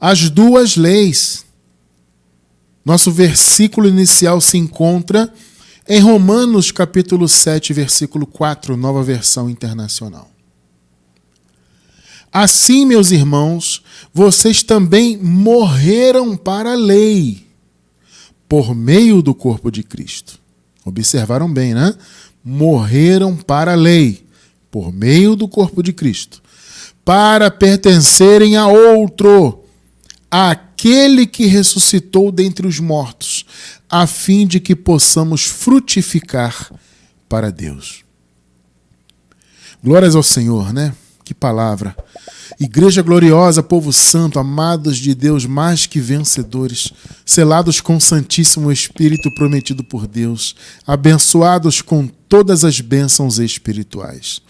As duas leis. Nosso versículo inicial se encontra em Romanos capítulo 7, versículo 4, Nova Versão Internacional. Assim, meus irmãos, vocês também morreram para a lei, por meio do corpo de Cristo. Observaram bem, né? Morreram para a lei, por meio do corpo de Cristo, para pertencerem a outro, aquele que ressuscitou dentre os mortos, a fim de que possamos frutificar para Deus. Glórias ao Senhor, né? Que palavra! Igreja gloriosa, povo santo, amados de Deus, mais que vencedores, selados com o Santíssimo Espírito prometido por Deus, abençoados com todas as bênçãos espirituais.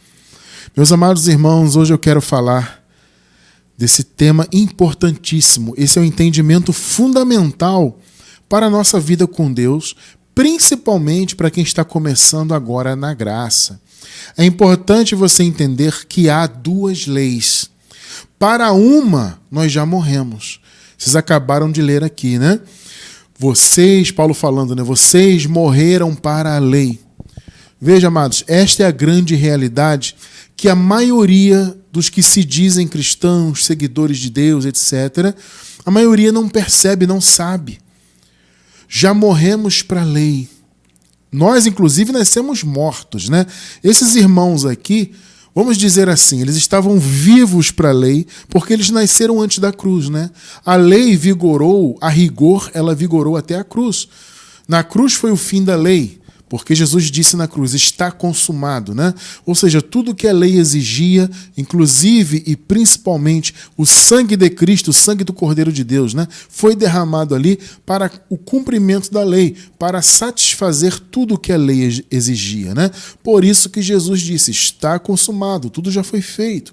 Meus amados irmãos, hoje eu quero falar desse tema importantíssimo. Esse é um entendimento fundamental para a nossa vida com Deus, principalmente para quem está começando agora na graça. É importante você entender que há duas leis. Para uma, nós já morremos. Vocês acabaram de ler aqui, né? Vocês, Paulo falando, né? Vocês morreram para a lei. Veja, amados, esta é a grande realidade que a maioria dos que se dizem cristãos, seguidores de Deus, etc., a maioria não percebe, não sabe. Já morremos para a lei. Nós, inclusive, nascemos mortos, né? Esses irmãos aqui, vamos dizer assim, eles estavam vivos para a lei porque eles nasceram antes da cruz, né? A lei vigorou, a rigor, ela vigorou até a cruz. Na cruz foi o fim da lei, porque Jesus disse na cruz, está consumado, né? Ou seja, tudo que a lei exigia, inclusive e principalmente o sangue de Cristo, o sangue do Cordeiro de Deus, né? Foi derramado ali para o cumprimento da lei, para satisfazer tudo que a lei exigia, né? Por isso que Jesus disse, está consumado, tudo já foi feito.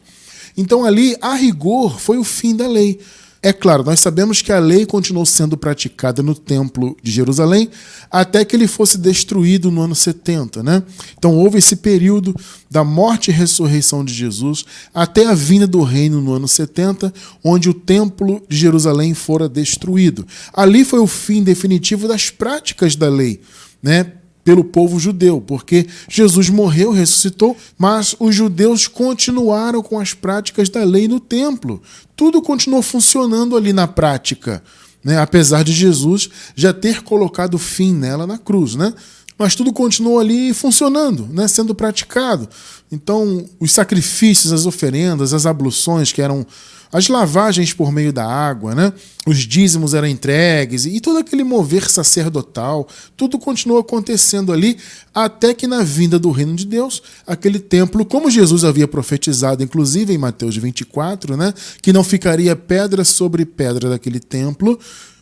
Então ali, a rigor, foi o fim da lei. É claro, nós sabemos que a lei continuou sendo praticada no Templo de Jerusalém até que ele fosse destruído no ano 70, né? Então houve esse período da morte e ressurreição de Jesus até a vinda do reino no ano 70, onde o Templo de Jerusalém fora destruído. Ali foi o fim definitivo das práticas da lei, né? Pelo povo judeu, porque Jesus morreu, ressuscitou, mas os judeus continuaram com as práticas da lei no templo. Tudo continuou funcionando ali na prática, né? Apesar de Jesus já ter colocado fim nela na cruz, né? Mas tudo continuou ali funcionando, né? Sendo praticado. Então, os sacrifícios, as oferendas, as abluções, que eram as lavagens por meio da água, né? Os dízimos eram entregues e todo aquele mover sacerdotal, tudo continuou acontecendo ali até que na vinda do reino de Deus, aquele templo, como Jesus havia profetizado, inclusive em Mateus 24, né? Que não ficaria pedra sobre pedra daquele templo,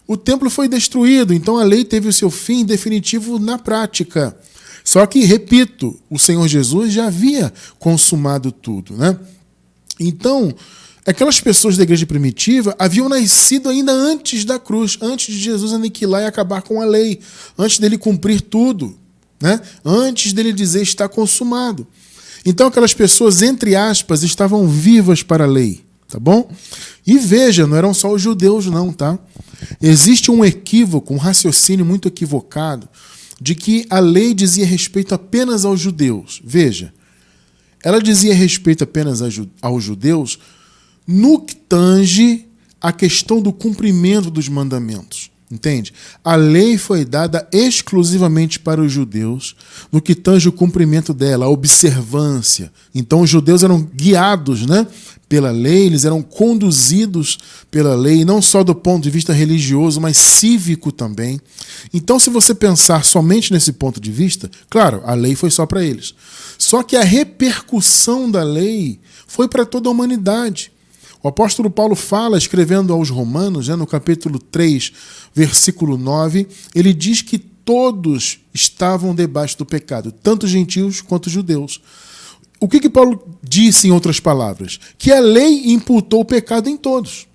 o templo foi destruído, então a lei teve o seu fim definitivo na prática. Só que, repito, o Senhor Jesus já havia consumado tudo, né? Então, aquelas pessoas da igreja primitiva haviam nascido ainda antes da cruz, antes de Jesus aniquilar e acabar com a lei, antes dele cumprir tudo, né? Antes dele dizer está consumado. Então aquelas pessoas, entre aspas, estavam vivas para a lei, tá bom? E veja, não eram só os judeus não, tá? Existe um equívoco, um raciocínio muito equivocado, de que a lei dizia respeito apenas aos judeus. Veja, ela dizia respeito apenas aos judeus no que tange a questão do cumprimento dos mandamentos. Entende? A lei foi dada exclusivamente para os judeus no que tange o cumprimento dela, a observância. Então os judeus eram guiados, né, pela lei, eles eram conduzidos pela lei, não só do ponto de vista religioso, mas cívico também. Então, se você pensar somente nesse ponto de vista, claro, a lei foi só para eles. Só que a repercussão da lei foi para toda a humanidade. O apóstolo Paulo fala, escrevendo aos Romanos, no capítulo 3, versículo 9, ele diz que todos estavam debaixo do pecado, tanto gentios quanto judeus. O que Paulo disse, em outras palavras? Que a lei imputou o pecado em todos.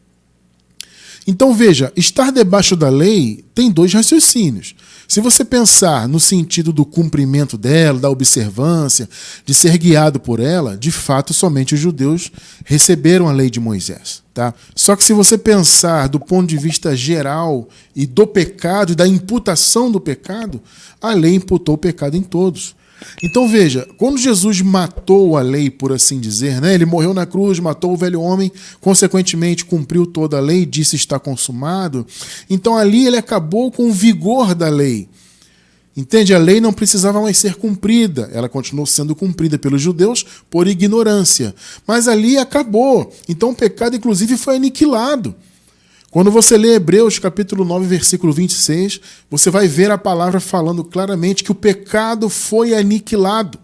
Então veja, estar debaixo da lei tem dois raciocínios. Se você pensar no sentido do cumprimento dela, da observância, de ser guiado por ela, de fato somente os judeus receberam a lei de Moisés. Tá? Só que se você pensar do ponto de vista geral e do pecado e da imputação do pecado, a lei imputou o pecado em todos. Então veja, quando Jesus matou a lei, por assim dizer, né? Ele morreu na cruz, matou o velho homem, consequentemente cumpriu toda a lei, disse está consumado. Então ali ele acabou com o vigor da lei. Entende? A lei não precisava mais ser cumprida, ela continuou sendo cumprida pelos judeus por ignorância. Mas ali acabou. Então o pecado inclusive foi aniquilado. Quando você lê Hebreus capítulo 9, versículo 26, você vai ver a palavra falando claramente que o pecado foi aniquilado.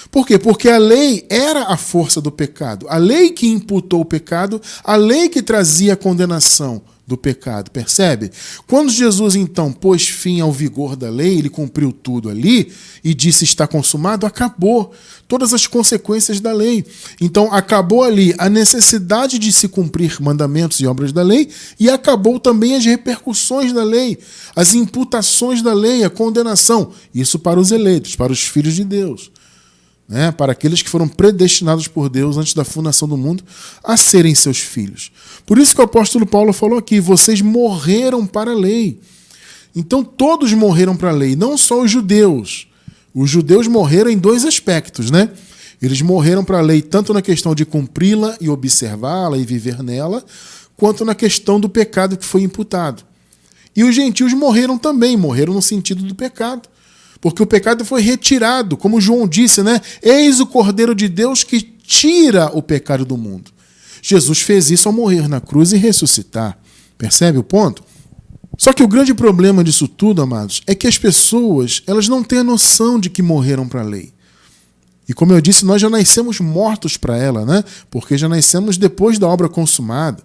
Por quê? Porque a lei era a força do pecado. A lei que imputou o pecado, a lei que trazia a condenação do pecado, percebe? Quando Jesus, então, pôs fim ao vigor da lei, ele cumpriu tudo ali e disse está consumado, acabou todas as consequências da lei. Então, acabou ali a necessidade de se cumprir mandamentos e obras da lei e acabou também as repercussões da lei, as imputações da lei, a condenação. Isso para os eleitos, para os filhos de Deus. Né, para aqueles que foram predestinados por Deus antes da fundação do mundo a serem seus filhos. Por isso que o apóstolo Paulo falou aqui, vocês morreram para a lei. Então todos morreram para a lei, não só os judeus. Os judeus morreram em dois aspectos, né? Eles morreram para a lei tanto na questão de cumpri-la e observá-la e viver nela, quanto na questão do pecado que foi imputado. E os gentios morreram também, morreram no sentido do pecado. Porque o pecado foi retirado, como João disse, né? Eis o Cordeiro de Deus que tira o pecado do mundo. Jesus fez isso ao morrer na cruz e ressuscitar. Percebe o ponto? Só que o grande problema disso tudo, amados, é que as pessoas elas não têm a noção de que morreram para a lei. E como eu disse, nós já nascemos mortos para ela, né? Porque já nascemos depois da obra consumada.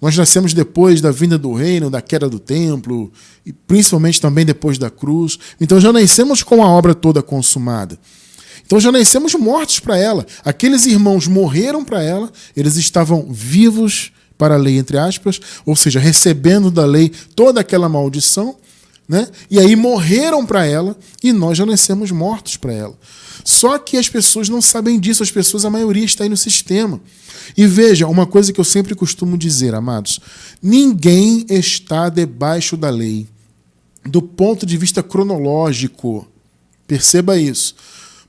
Nós nascemos depois da vinda do reino, da queda do templo, e principalmente também depois da cruz. Então já nascemos com a obra toda consumada. Então já nascemos mortos para ela. Aqueles irmãos morreram para ela, eles estavam vivos para a lei, entre aspas, ou seja, recebendo da lei toda aquela maldição, né? E aí morreram para ela e nós já nascemos mortos para ela. Só que as pessoas não sabem disso, as pessoas, a maioria está aí no sistema. E veja, uma coisa que eu sempre costumo dizer, amados, ninguém está debaixo da lei do ponto de vista cronológico. Perceba isso.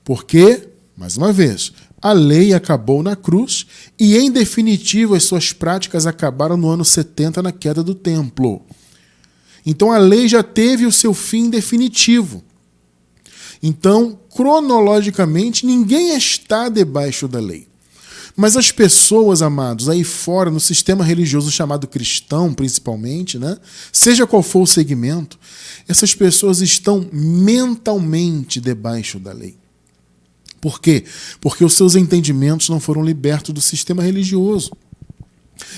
Porque, mais uma vez, a lei acabou na cruz e, em definitivo, as suas práticas acabaram no ano 70 na queda do templo. Então a lei já teve o seu fim definitivo. Então, cronologicamente, ninguém está debaixo da lei. Mas as pessoas, amados, aí fora, no sistema religioso chamado cristão, principalmente, né? Seja qual for o segmento, essas pessoas estão mentalmente debaixo da lei. Por quê? Porque os seus entendimentos não foram libertos do sistema religioso.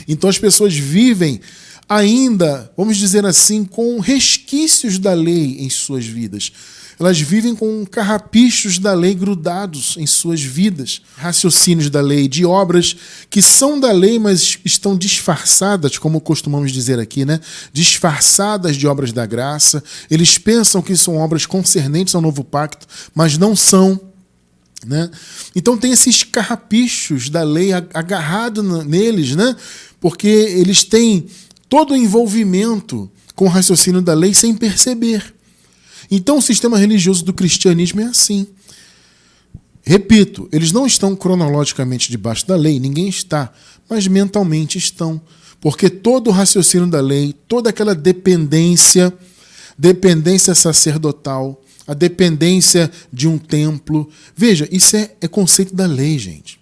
Então as pessoas vivem ainda, vamos dizer assim, com resquícios da lei em suas vidas. Elas vivem com carrapichos da lei grudados em suas vidas, raciocínios da lei, de obras que são da lei, mas estão disfarçadas, como costumamos dizer aqui, né? Disfarçadas de obras da graça. Eles pensam que são obras concernentes ao novo pacto, mas não são. Né? Então tem esses carrapichos da lei agarrado neles, né? Porque eles têm todo o envolvimento com o raciocínio da lei sem perceber. Então o sistema religioso do cristianismo é assim. Repito, eles não estão cronologicamente debaixo da lei, ninguém está, mas mentalmente estão. Porque todo o raciocínio da lei, toda aquela dependência sacerdotal, a dependência de um templo. Veja, isso é conceito da lei, gente.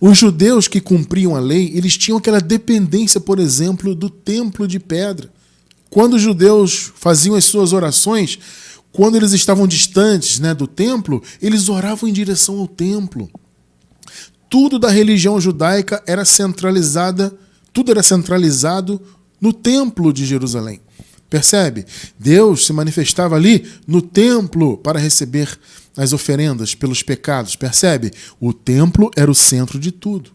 Os judeus que cumpriam a lei, eles tinham aquela dependência, por exemplo, do templo de pedra. Quando os judeus faziam as suas orações, quando eles estavam distantes, né, do templo, eles oravam em direção ao templo. Tudo da religião judaica era centralizado no templo de Jerusalém. Percebe? Deus se manifestava ali no templo para receber as oferendas pelos pecados. Percebe? O templo era o centro de tudo.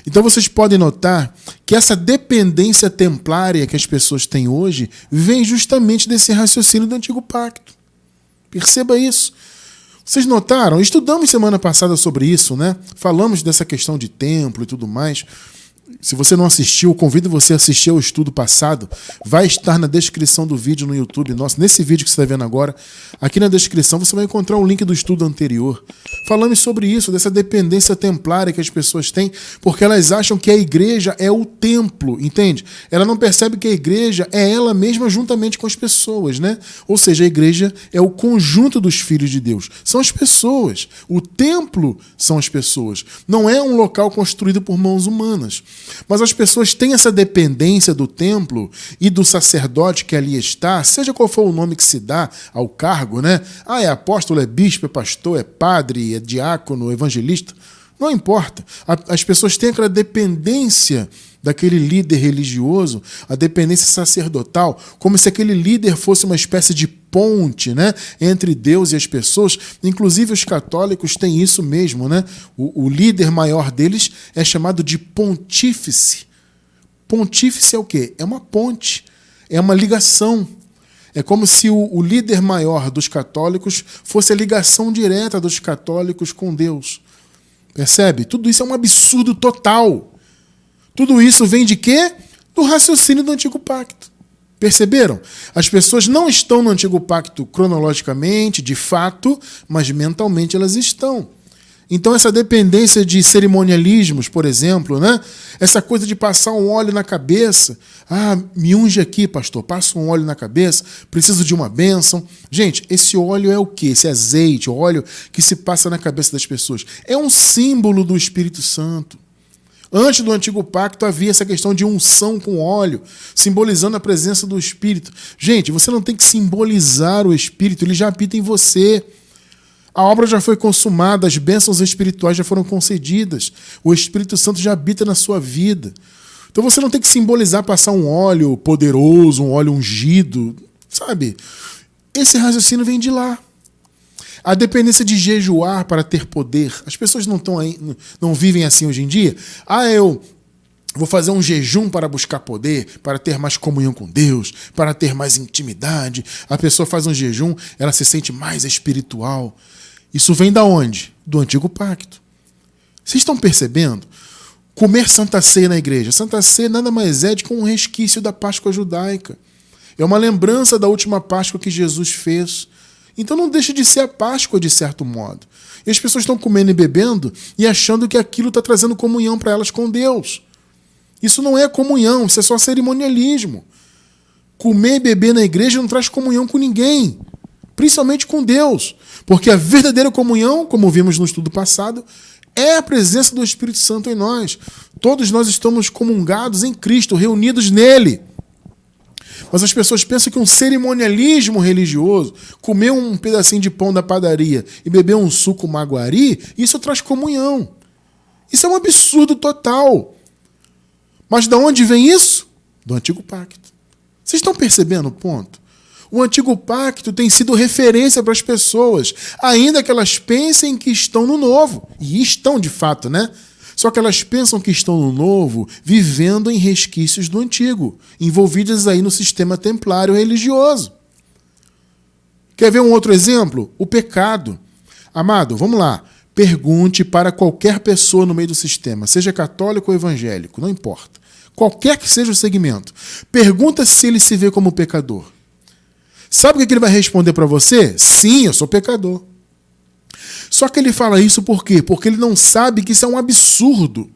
Então vocês podem notar que essa dependência templária que as pessoas têm hoje vem justamente desse raciocínio do Antigo Pacto. Perceba isso. Vocês notaram? Estudamos semana passada sobre isso, né? Falamos dessa questão de templo e tudo mais. Se você não assistiu, convido você a assistir ao estudo passado. Vai estar na descrição do vídeo no YouTube nosso. Nesse vídeo que você está vendo agora, aqui na descrição você vai encontrar o link do estudo anterior. Falamos sobre isso, dessa dependência templária que as pessoas têm, porque elas acham que a igreja é o templo, entende? Ela não percebe que a igreja é ela mesma juntamente com as pessoas, né? Ou seja, a igreja é o conjunto dos filhos de Deus. São as pessoas. O templo são as pessoas. Não é um local construído por mãos humanas. Mas as pessoas têm essa dependência do templo e do sacerdote que ali está, seja qual for o nome que se dá ao cargo, né? Ah, é apóstolo, é bispo, é pastor, é padre, é diácono, é evangelista. Não importa. As pessoas têm aquela dependência daquele líder religioso, a dependência sacerdotal, como se aquele líder fosse uma espécie de ponte, né, entre Deus e as pessoas. Inclusive os católicos têm isso mesmo, né? O líder maior deles é chamado de pontífice. Pontífice é o quê? É uma ponte, é uma ligação. É como se o líder maior dos católicos fosse a ligação direta dos católicos com Deus. Percebe? Tudo isso é um absurdo total. Tudo isso vem de quê? Do raciocínio do Antigo Pacto. Perceberam? As pessoas não estão no Antigo Pacto cronologicamente, de fato, mas mentalmente elas estão. Então essa dependência de cerimonialismos, por exemplo, né? Essa coisa de passar um óleo na cabeça. Ah, me unge aqui, pastor, passa um óleo na cabeça, preciso de uma bênção. Gente, esse óleo é o quê? Esse azeite, óleo que se passa na cabeça das pessoas. É um símbolo do Espírito Santo. Antes do Antigo Pacto havia essa questão de unção com óleo, simbolizando a presença do Espírito. Gente, você não tem que simbolizar o Espírito, ele já habita em você. A obra já foi consumada, as bênçãos espirituais já foram concedidas. O Espírito Santo já habita na sua vida. Então você não tem que simbolizar, passar um óleo poderoso, um óleo ungido, sabe? Esse raciocínio vem de lá. A dependência de jejuar para ter poder. As pessoas não vivem assim hoje em dia. Ah, eu vou fazer um jejum para buscar poder, para ter mais comunhão com Deus, para ter mais intimidade. A pessoa faz um jejum, ela se sente mais espiritual. Isso vem da onde? Do Antigo Pacto. Vocês estão percebendo? Comer Santa Ceia na igreja. Santa Ceia nada mais é do que um resquício da Páscoa judaica. É uma lembrança da última Páscoa que Jesus fez. Então não deixa de ser a Páscoa, de certo modo. E as pessoas estão comendo e bebendo e achando que aquilo está trazendo comunhão para elas com Deus. Isso não é comunhão, isso é só cerimonialismo. Comer e beber na igreja não traz comunhão com ninguém, principalmente com Deus. Porque a verdadeira comunhão, como vimos no estudo passado, é a presença do Espírito Santo em nós. Todos nós estamos comungados em Cristo, reunidos nele. Mas as pessoas pensam que um cerimonialismo religioso, comer um pedacinho de pão da padaria e beber um suco maguari, isso traz comunhão. Isso é um absurdo total. Mas de onde vem isso? Do Antigo Pacto. Vocês estão percebendo o ponto? O Antigo Pacto tem sido referência para as pessoas, ainda que elas pensem que estão no Novo. E estão de fato, né? Só que elas pensam que estão no Novo, vivendo em resquícios do Antigo, envolvidas aí no sistema templário religioso. Quer ver um outro exemplo? O pecado. Amado, vamos lá. Pergunte para qualquer pessoa no meio do sistema, seja católico ou evangélico, não importa. Qualquer que seja o segmento. Pergunta se ele se vê como pecador. Sabe o que ele vai responder para você? Sim, eu sou pecador. Só que ele fala isso por quê? Porque ele não sabe que isso é um absurdo.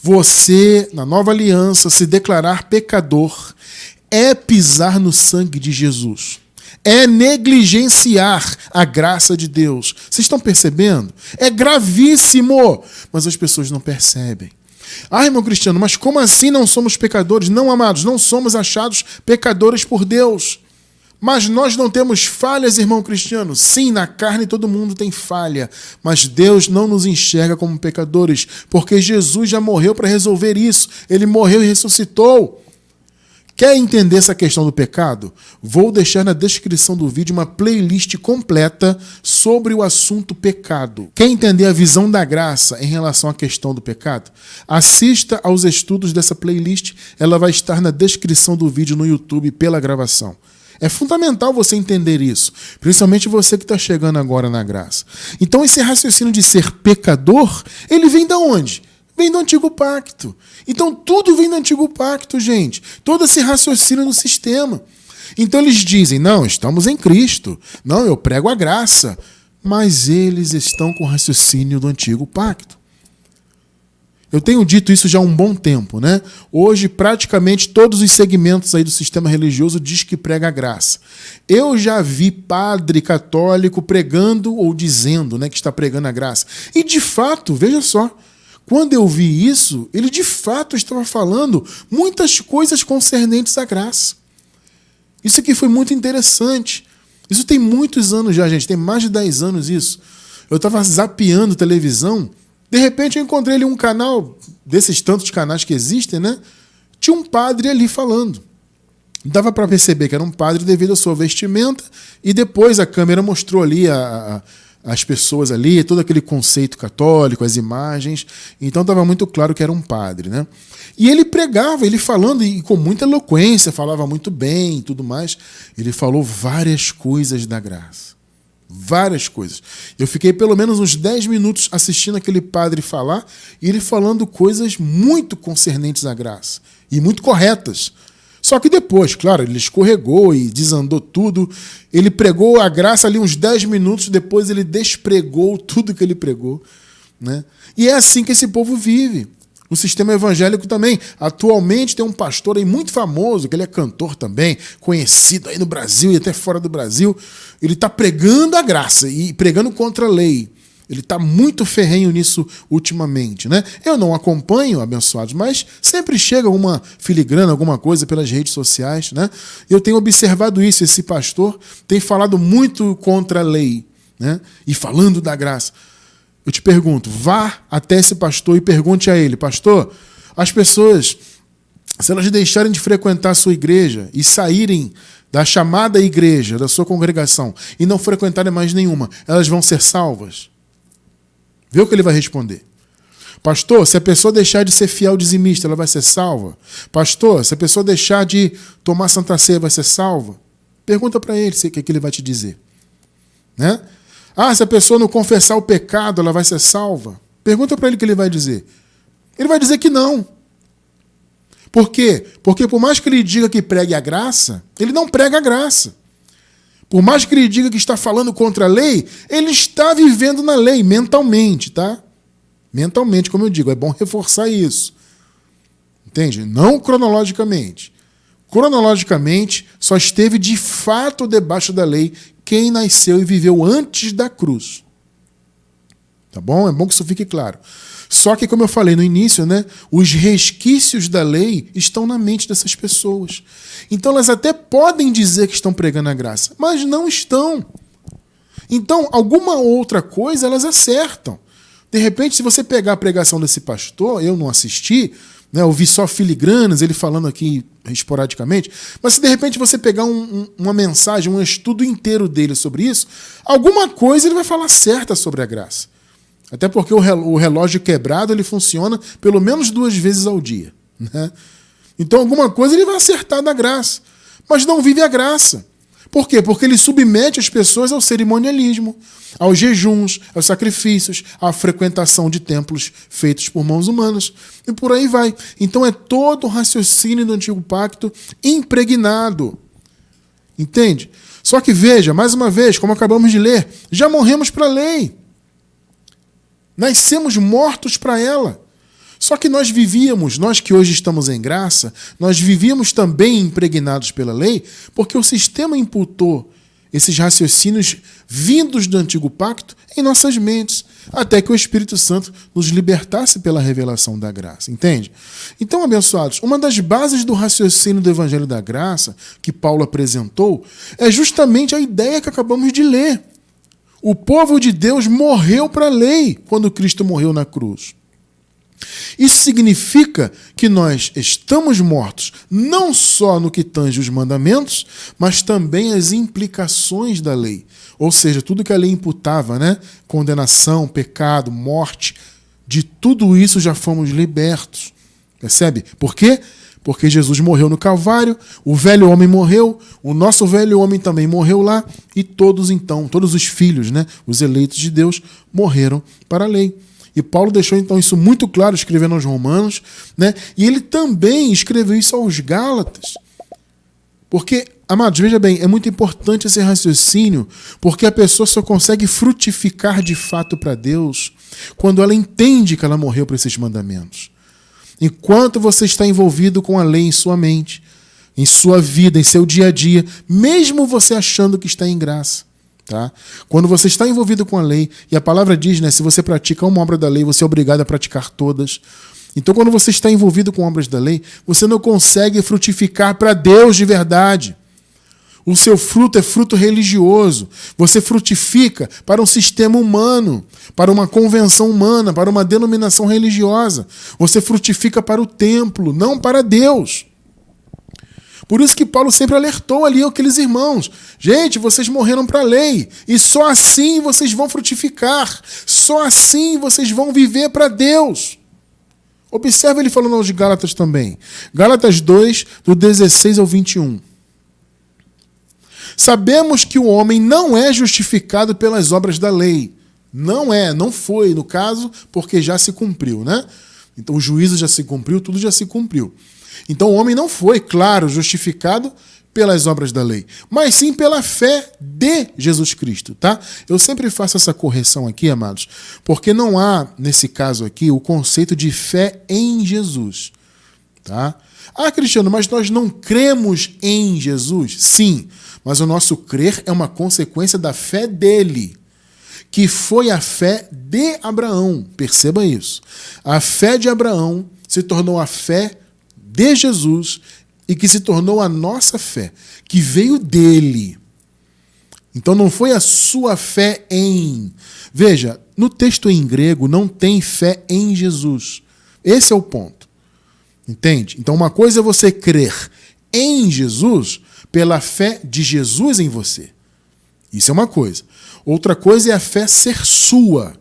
Você, na nova aliança, se declarar pecador é pisar no sangue de Jesus. É negligenciar a graça de Deus. Vocês estão percebendo? É gravíssimo, mas as pessoas não percebem. Ah, irmão Cristiano, mas como assim não somos pecadores? Não, amados, não somos achados pecadores por Deus. Mas nós não temos falhas, irmão Cristiano. Sim, na carne todo mundo tem falha, mas Deus não nos enxerga como pecadores, porque Jesus já morreu para resolver isso. Ele morreu e ressuscitou. Quer entender essa questão do pecado? Vou deixar na descrição do vídeo uma playlist completa sobre o assunto pecado. Quer entender a visão da graça em relação à questão do pecado? Assista aos estudos dessa playlist, ela vai estar na descrição do vídeo no YouTube pela gravação. É fundamental você entender isso, principalmente você que está chegando agora na graça. Então esse raciocínio de ser pecador, ele vem de onde? Vem do Antigo Pacto. Então tudo vem do Antigo Pacto, gente. Todo esse raciocínio no sistema. Então eles dizem, não, estamos em Cristo. Não, eu prego a graça. Mas eles estão com o raciocínio do Antigo Pacto. Eu tenho dito isso já há um bom tempo, né? Hoje, praticamente todos os segmentos aí do sistema religioso diz que prega a graça. Eu já vi padre católico pregando ou dizendo, né, que está pregando a graça. E de fato, veja só, quando eu vi isso, ele de fato estava falando muitas coisas concernentes à graça. Isso aqui foi muito interessante. Isso tem muitos anos já, gente. Tem mais de 10 anos isso. Eu estava zapeando televisão. De repente eu encontrei ali um canal, desses tantos canais que existem, né? Tinha um padre ali falando. Dava para perceber que era um padre devido à sua vestimenta. E depois a câmera mostrou ali as pessoas ali, todo aquele conceito católico, as imagens. Então estava muito claro que era um padre, né? E ele pregava, ele falando, e com muita eloquência, falava muito bem e tudo mais. Ele falou várias coisas da graça. Várias coisas. Eu fiquei pelo menos uns 10 minutos assistindo aquele padre falar, e ele falando coisas muito concernentes à graça. E muito corretas. Só que depois, claro, ele escorregou e desandou tudo. Ele pregou a graça ali uns 10 minutos, depois ele despregou tudo que ele pregou, né? E é assim que esse povo vive. O sistema evangélico também. Atualmente tem um pastor aí muito famoso, que ele é cantor também, conhecido aí no Brasil e até fora do Brasil. Ele está pregando a graça e pregando contra a lei. Ele está muito ferrenho nisso ultimamente, né? Eu não acompanho, abençoados, mas sempre chega alguma filigrana, alguma coisa pelas redes sociais, né? Eu tenho observado isso. Esse pastor tem falado muito contra a lei, né? E falando da graça. Eu te pergunto, vá até esse pastor e pergunte a ele, pastor, as pessoas, se elas deixarem de frequentar a sua igreja e saírem da chamada igreja, da sua congregação, e não frequentarem mais nenhuma, elas vão ser salvas? Vê o que ele vai responder. Pastor, se a pessoa deixar de ser fiel dizimista, ela vai ser salva? Pastor, se a pessoa deixar de tomar Santa Ceia, vai ser salva? Pergunta para ele o que ele vai te dizer, né? Ah, se a pessoa não confessar o pecado, ela vai ser salva? Pergunta para ele o que ele vai dizer. Ele vai dizer que não. Por quê? Porque por mais que ele diga que pregue a graça, ele não prega a graça. Por mais que ele diga que está falando contra a lei, ele está vivendo na lei, mentalmente, tá? Mentalmente, como eu digo, é bom reforçar isso. Entende? Não cronologicamente. Cronologicamente, só esteve de fato debaixo da lei quem nasceu e viveu antes da cruz. Tá bom? É bom que isso fique claro. Só que, como eu falei no início, né, os resquícios da lei estão na mente dessas pessoas. Então elas até podem dizer que estão pregando a graça, mas não estão. Então, alguma outra coisa elas acertam. De repente, se você pegar a pregação desse pastor, eu não assisti, né, eu vi só filigranas, ele falando aqui esporadicamente, mas se de repente você pegar uma mensagem, um estudo inteiro dele sobre isso, alguma coisa ele vai falar certa sobre a graça. Até porque o relógio quebrado ele funciona pelo menos 2 vezes ao dia, né? Então alguma coisa ele vai acertar da graça, mas não vive a graça. Por quê? Porque ele submete as pessoas ao cerimonialismo, aos jejuns, aos sacrifícios, à frequentação de templos feitos por mãos humanas. E por aí vai. Então é todo o raciocínio do Antigo Pacto impregnado. Entende? Só que veja, mais uma vez, como acabamos de ler, já morremos para a lei. Nascemos mortos para ela. Só que nós que hoje estamos em graça, nós vivíamos também impregnados pela lei, porque o sistema imputou esses raciocínios vindos do Antigo Pacto em nossas mentes, até que o Espírito Santo nos libertasse pela revelação da graça, entende? Então, abençoados, uma das bases do raciocínio do Evangelho da Graça, que Paulo apresentou, é justamente a ideia que acabamos de ler. O povo de Deus morreu para a lei quando Cristo morreu na cruz. Isso significa que nós estamos mortos não só no que tange os mandamentos, mas também as implicações da lei. Ou seja, tudo que a lei imputava, né? Condenação, pecado, morte, de tudo isso já fomos libertos. Percebe? Por quê? Porque Jesus morreu no Calvário, o velho homem morreu, o nosso velho homem também morreu lá, e todos os filhos, né? Os eleitos de Deus, morreram para a lei. E Paulo deixou então isso muito claro escrevendo aos Romanos, né? E ele também escreveu isso aos Gálatas. Porque, amados, veja bem, é muito importante esse raciocínio, porque a pessoa só consegue frutificar de fato para Deus quando ela entende que ela morreu para esses mandamentos. Enquanto você está envolvido com a lei em sua mente, em sua vida, em seu dia a dia, mesmo você achando que está em graça, tá? Quando você está envolvido com a lei, e a palavra diz, né, se você pratica uma obra da lei, você é obrigado a praticar todas. Então, quando você está envolvido com obras da lei, você não consegue frutificar para Deus de verdade. O seu fruto é fruto religioso. Você frutifica para um sistema humano, para uma convenção humana, para uma denominação religiosa. Você frutifica para o templo, não para Deus. Por isso que Paulo sempre alertou ali aqueles irmãos. Gente, vocês morreram para a lei. E só assim vocês vão frutificar. Só assim vocês vão viver para Deus. Observe ele falando aos Gálatas também. Gálatas 2, do 16 ao 21. Sabemos que o homem não é justificado pelas obras da lei. Não foi, no caso, porque já se cumpriu, né? Então o juízo já se cumpriu, tudo já se cumpriu. Então o homem não foi, claro, justificado pelas obras da lei, mas sim pela fé de Jesus Cristo, tá? Eu sempre faço essa correção aqui, amados, porque não há, nesse caso aqui, o conceito de fé em Jesus, tá? Ah, Cristiano, mas nós não cremos em Jesus? Sim, mas o nosso crer é uma consequência da fé dele, que foi a fé de Abraão. Perceba isso. A fé de Abraão se tornou a fé de Jesus e que se tornou a nossa fé, que veio dele. Então não foi a sua fé em... Veja, no texto em grego não tem fé em Jesus. Esse é o ponto. Entende? Então uma coisa é você crer em Jesus pela fé de Jesus em você. Isso é uma coisa. Outra coisa é a fé ser sua.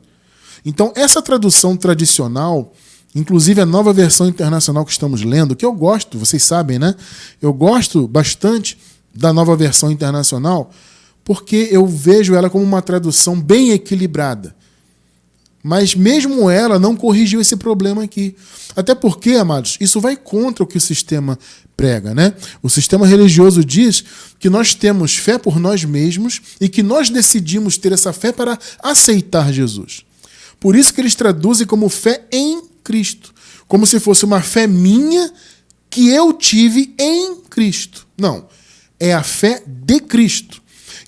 Então essa tradução tradicional, inclusive a nova versão internacional que estamos lendo, que eu gosto, vocês sabem, né? Eu gosto bastante da nova versão internacional porque eu vejo ela como uma tradução bem equilibrada. Mas mesmo ela não corrigiu esse problema aqui. Até porque, amados, isso vai contra o que o sistema prega, né? O sistema religioso diz que nós temos fé por nós mesmos e que nós decidimos ter essa fé para aceitar Jesus. Por isso que eles traduzem como fé em Cristo, como se fosse uma fé minha que eu tive em Cristo. Não, é a fé de Cristo.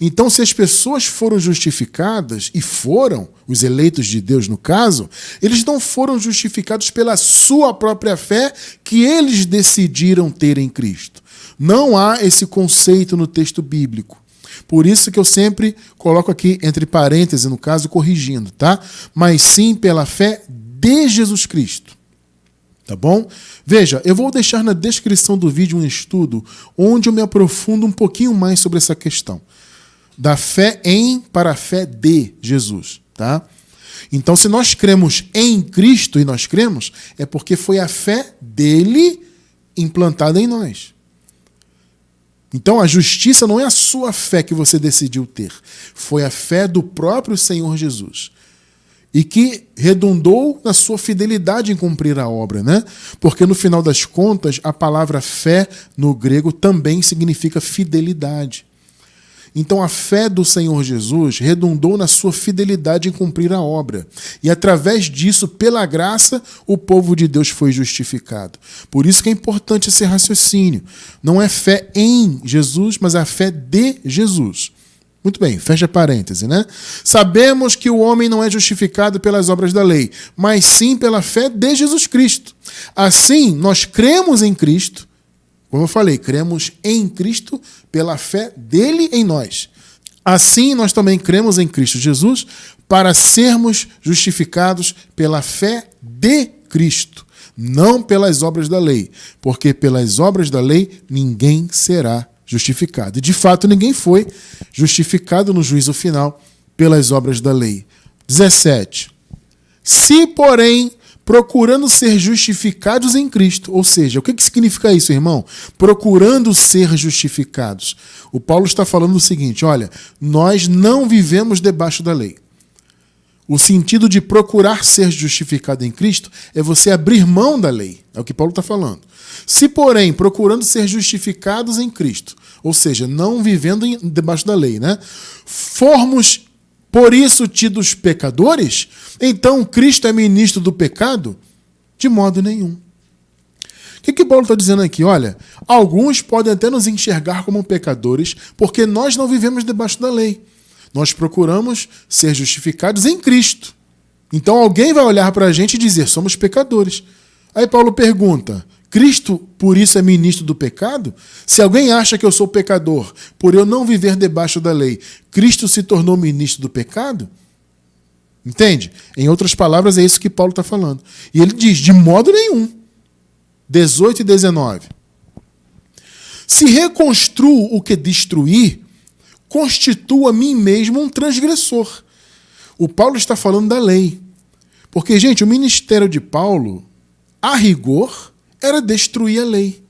Então, se as pessoas foram justificadas, e foram, os eleitos de Deus no caso, eles não foram justificados pela sua própria fé que eles decidiram ter em Cristo. Não há esse conceito no texto bíblico. Por isso que eu sempre coloco aqui entre parênteses, no caso, corrigindo, tá? Mas sim pela fé de Jesus Cristo. Tá bom? Veja, eu vou deixar na descrição do vídeo um estudo onde eu me aprofundo um pouquinho mais sobre essa questão. Da fé em para a fé de Jesus, tá? Então, se nós cremos em Cristo, e nós cremos, é porque foi a fé dele implantada em nós. Então, a justiça não é a sua fé que você decidiu ter. Foi a fé do próprio Senhor Jesus. E que redundou na sua fidelidade em cumprir a obra, né? Porque, no final das contas, a palavra fé no grego também significa fidelidade. Então a fé do Senhor Jesus redundou na sua fidelidade em cumprir a obra. E através disso, pela graça, o povo de Deus foi justificado. Por isso que é importante esse raciocínio. Não é fé em Jesus, mas a fé de Jesus. Muito bem, fecha parêntese, né? Sabemos que o homem não é justificado pelas obras da lei, mas sim pela fé de Jesus Cristo. Assim, nós cremos em Cristo. Como eu falei, cremos em Cristo pela fé dele em nós. Assim, nós também cremos em Cristo Jesus para sermos justificados pela fé de Cristo, não pelas obras da lei, porque pelas obras da lei ninguém será justificado. E de fato ninguém foi justificado no juízo final pelas obras da lei. 17. Se, porém, procurando ser justificados em Cristo, ou seja, o que significa isso, irmão? Procurando ser justificados. O Paulo está falando o seguinte, olha, nós não vivemos debaixo da lei. O sentido de procurar ser justificado em Cristo é você abrir mão da lei. É o que Paulo está falando. Se, porém, procurando ser justificados em Cristo, ou seja, não vivendo debaixo da lei, né? Formos, por isso, tidos pecadores, então Cristo é ministro do pecado? De modo nenhum. O que Paulo está dizendo aqui? Olha, alguns podem até nos enxergar como pecadores porque nós não vivemos debaixo da lei. Nós procuramos ser justificados em Cristo. Então alguém vai olhar para a gente e dizer, somos pecadores. Aí Paulo pergunta, Cristo por isso é ministro do pecado? Se alguém acha que eu sou pecador por eu não viver debaixo da lei, Cristo se tornou ministro do pecado? Entende? Em outras palavras, é isso que Paulo está falando. E ele diz, de modo nenhum. 18 e 19. Se reconstruo o que destruí, constituo a mim mesmo um transgressor. O Paulo está falando da lei. Porque, gente, o ministério de Paulo, a rigor, era destruir a lei.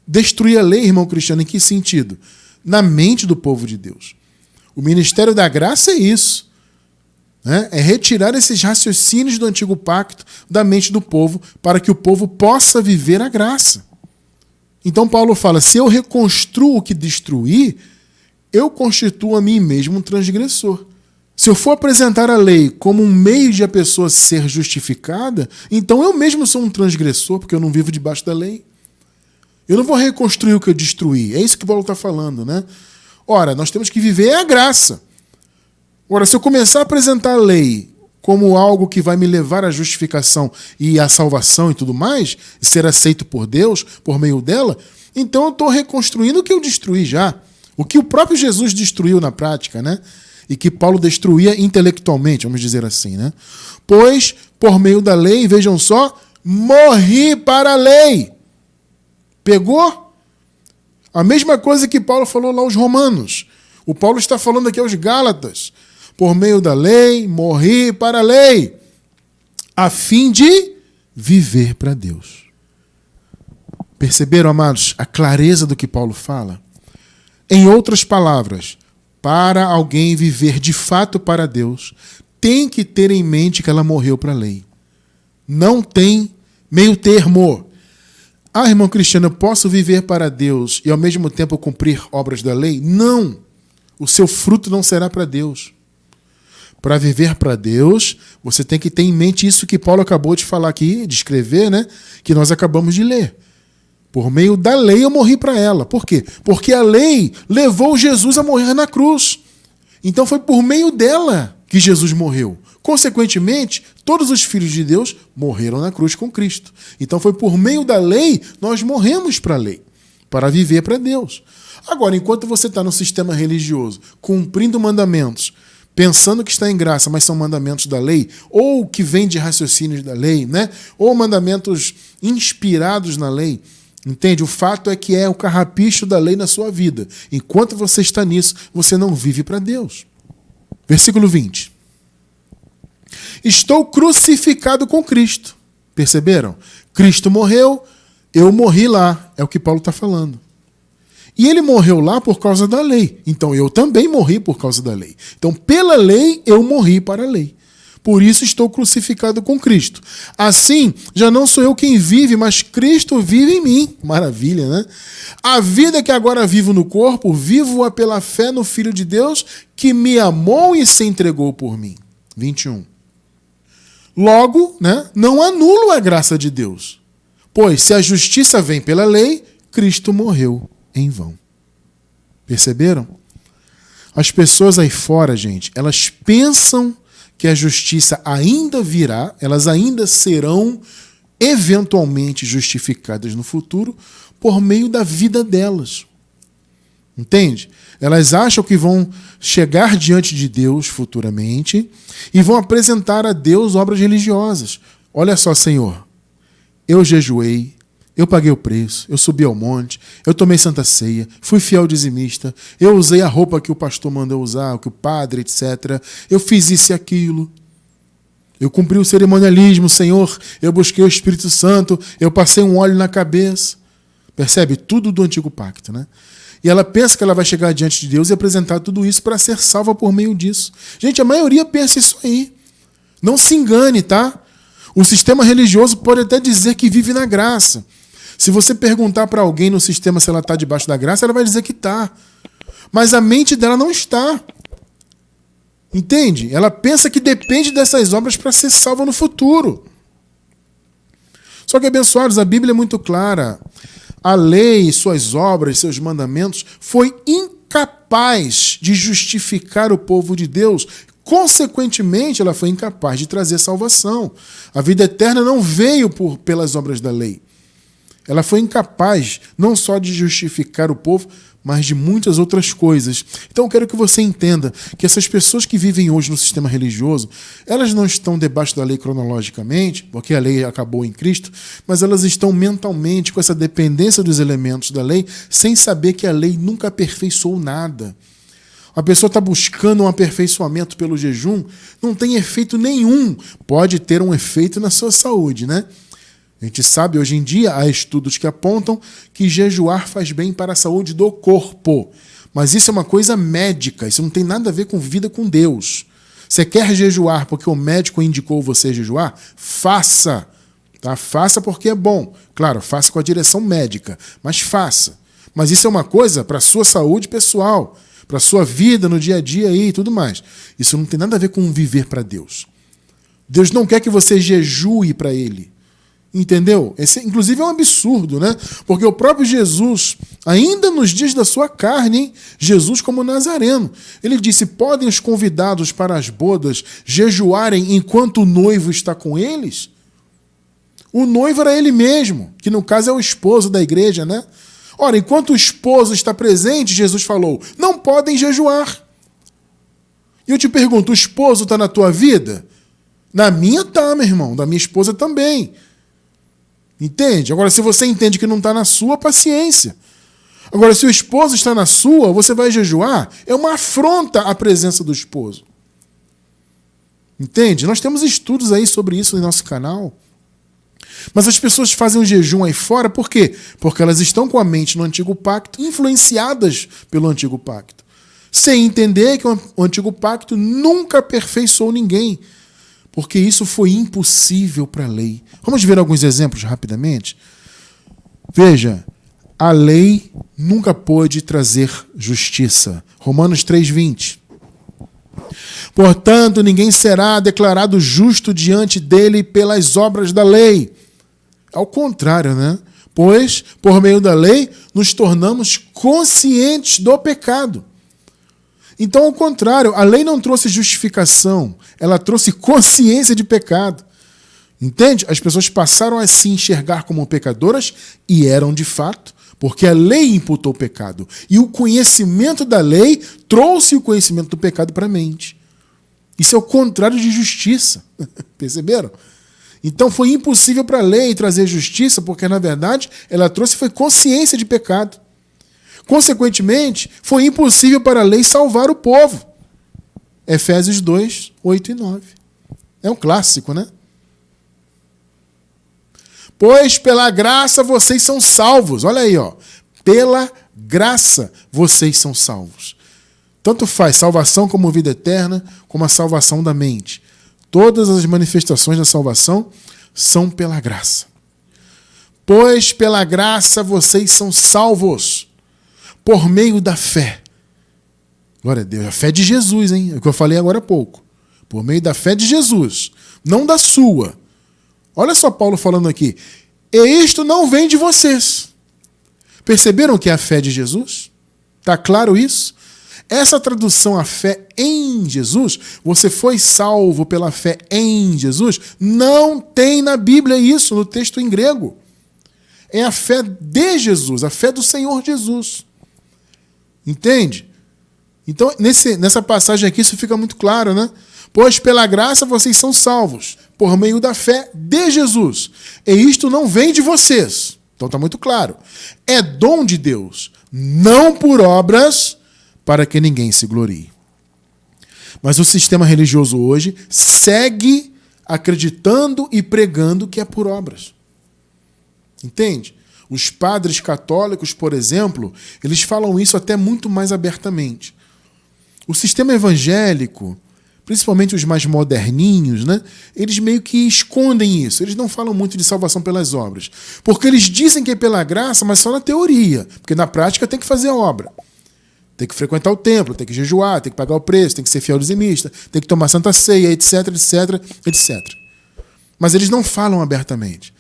Destruir a lei, irmão cristiano, em que sentido? Na mente do povo de Deus. O ministério da graça é isso. Né? É retirar esses raciocínios do antigo pacto da mente do povo para que o povo possa viver a graça. Então Paulo fala, se eu reconstruo o que destruí, eu constituo a mim mesmo um transgressor. Se eu for apresentar a lei como um meio de a pessoa ser justificada, então eu mesmo sou um transgressor, porque eu não vivo debaixo da lei. Eu não vou reconstruir o que eu destruí. É isso que Paulo está falando, né? Ora, nós temos que viver a graça. Ora, se eu começar a apresentar a lei como algo que vai me levar à justificação e à salvação e tudo mais, e ser aceito por Deus por meio dela, então eu estou reconstruindo o que eu destruí já. O que o próprio Jesus destruiu na prática, né? E que Paulo destruía intelectualmente, vamos dizer assim, né? Pois, por meio da lei, vejam só, morri para a lei. Pegou? A mesma coisa que Paulo falou lá aos Romanos. O Paulo está falando aqui aos Gálatas. Por meio da lei, morri para a lei, a fim de viver para Deus. Perceberam, amados, a clareza do que Paulo fala? Em outras palavras, para alguém viver de fato para Deus, tem que ter em mente que ela morreu para a lei. Não tem meio termo. Ah, irmão cristiano, eu posso viver para Deus e ao mesmo tempo cumprir obras da lei? Não. O seu fruto não será para Deus. Para viver para Deus, você tem que ter em mente isso que Paulo acabou de falar aqui, de escrever, né? Que nós acabamos de ler. Por meio da lei eu morri para ela. Por quê? Porque a lei levou Jesus a morrer na cruz. Então foi por meio dela que Jesus morreu. Consequentemente, todos os filhos de Deus morreram na cruz com Cristo. Então foi por meio da lei nós morremos para a lei, para viver para Deus. Agora, enquanto você está no sistema religioso, cumprindo mandamentos, pensando que está em graça, mas são mandamentos da lei, ou que vêm de raciocínios da lei, né? Ou mandamentos inspirados na lei, entende? O fato é que é o carrapicho da lei na sua vida. Enquanto você está nisso, você não vive para Deus. Versículo 20. Estou crucificado com Cristo. Perceberam? Cristo morreu, eu morri lá. É o que Paulo está falando. E ele morreu lá por causa da lei. Então eu também morri por causa da lei. Então pela lei eu morri para a lei. Por isso estou crucificado com Cristo. Assim, já não sou eu quem vive, mas Cristo vive em mim. Maravilha, né? A vida que agora vivo no corpo, vivo-a pela fé no Filho de Deus, que me amou e se entregou por mim. 21. Logo, né, não anulo a graça de Deus. Pois se a justiça vem pela lei, Cristo morreu em vão. Perceberam? As pessoas aí fora, gente, elas pensam que a justiça ainda virá, elas ainda serão eventualmente justificadas no futuro por meio da vida delas. Entende? Elas acham que vão chegar diante de Deus futuramente e vão apresentar a Deus obras religiosas. Olha só, Senhor, eu jejuei, eu paguei o preço, eu subi ao monte, eu tomei santa ceia, fui fiel dizimista, eu usei a roupa que o pastor mandou usar, que o padre, etc. Eu fiz isso e aquilo. Eu cumpri o cerimonialismo, Senhor, eu busquei o Espírito Santo, eu passei um óleo na cabeça. Percebe? Tudo do antigo pacto, né? E ela pensa que ela vai chegar diante de Deus e apresentar tudo isso para ser salva por meio disso. Gente, a maioria pensa isso aí. Não se engane, tá? O sistema religioso pode até dizer que vive na graça. Se você perguntar para alguém no sistema se ela está debaixo da graça, ela vai dizer que está. Mas a mente dela não está. Entende? Ela pensa que depende dessas obras para ser salva no futuro. Só que, abençoados, a Bíblia é muito clara. A lei, suas obras, seus mandamentos, foi incapaz de justificar o povo de Deus. Consequentemente, ela foi incapaz de trazer salvação. A vida eterna não veio pelas obras da lei. Ela foi incapaz não só de justificar o povo, mas de muitas outras coisas. Então eu quero que você entenda que essas pessoas que vivem hoje no sistema religioso, elas não estão debaixo da lei cronologicamente, porque a lei acabou em Cristo, mas elas estão mentalmente com essa dependência dos elementos da lei, sem saber que a lei nunca aperfeiçoou nada. A pessoa está buscando um aperfeiçoamento pelo jejum, não tem efeito nenhum. Pode ter um efeito na sua saúde, né? A gente sabe, hoje em dia, há estudos que apontam que jejuar faz bem para a saúde do corpo. Mas isso é uma coisa médica, isso não tem nada a ver com vida com Deus. Você quer jejuar porque o médico indicou você jejuar? Faça. Tá? Faça porque é bom. Claro, faça com a direção médica, mas faça. Mas isso é uma coisa para a sua saúde pessoal, para a sua vida no dia a dia aí e tudo mais. Isso não tem nada a ver com viver para Deus. Deus não quer que você jejue para Ele. Entendeu? Esse, inclusive, é um absurdo, né? Porque o próprio Jesus, ainda nos dias da sua carne, hein? Jesus como Nazareno, ele disse, podem os convidados para as bodas jejuarem enquanto o noivo está com eles? O noivo era ele mesmo, que no caso é o esposo da igreja, né? Ora, enquanto o esposo está presente, Jesus falou, não podem jejuar. E eu te pergunto, o esposo está na tua vida? Na minha está, meu irmão, da minha esposa também. Entende? Agora, se você entende que não está na sua, paciência. Agora, se o esposo está na sua, você vai jejuar, é uma afronta à presença do esposo. Entende? Nós temos estudos aí sobre isso no nosso canal. Mas as pessoas fazem um jejum aí fora, por quê? Porque elas estão com a mente no antigo pacto, influenciadas pelo antigo pacto. Sem entender que o antigo pacto nunca aperfeiçoou ninguém. Porque isso foi impossível para a lei. Vamos ver alguns exemplos rapidamente? Veja, a lei nunca pôde trazer justiça. Romanos 3:20. Portanto, ninguém será declarado justo diante dele pelas obras da lei. Ao contrário, né? Pois, por meio da lei, nos tornamos conscientes do pecado. Então, ao contrário, a lei não trouxe justificação, ela trouxe consciência de pecado. Entende? As pessoas passaram a se enxergar como pecadoras e eram de fato, porque a lei imputou o pecado. E o conhecimento da lei trouxe o conhecimento do pecado para a mente. Isso é o contrário de justiça. Perceberam? Então foi impossível para a lei trazer justiça, porque na verdade ela trouxe foi consciência de pecado. Consequentemente, foi impossível para a lei salvar o povo. Efésios 2, 8 e 9. É um clássico, né? Pois pela graça vocês são salvos. Olha aí, ó. Pela graça vocês são salvos. Tanto faz salvação como vida eterna, como a salvação da mente. Todas as manifestações da salvação são pela graça. Pois pela graça vocês são salvos. Por meio da fé. Glória a Deus. A fé de Jesus, hein? É o que eu falei agora há pouco. Por meio da fé de Jesus. Não da sua. Olha só Paulo falando aqui. E isto não vem de vocês. Perceberam que é a fé de Jesus? Está claro isso? Essa tradução, a fé em Jesus, você foi salvo pela fé em Jesus, não tem na Bíblia isso, no texto em grego. É a fé de Jesus, a fé do Senhor Jesus. Entende? Então, nessa passagem aqui, isso fica muito claro, né? Pois pela graça vocês são salvos, por meio da fé de Jesus. E isto não vem de vocês. Então está muito claro. É dom de Deus, não por obras, para que ninguém se glorie. Mas o sistema religioso hoje segue acreditando e pregando que é por obras. Entende? Os padres católicos, por exemplo, eles falam isso até muito mais abertamente. O sistema evangélico, principalmente os mais moderninhos, né, eles meio que escondem isso. Eles não falam muito de salvação pelas obras. Porque eles dizem que é pela graça, mas só na teoria. Porque na prática tem que fazer a obra. Tem que frequentar o templo, tem que jejuar, tem que pagar o preço, tem que ser fiel dizimista, tem que tomar santa ceia, etc, etc, etc. Mas eles não falam abertamente.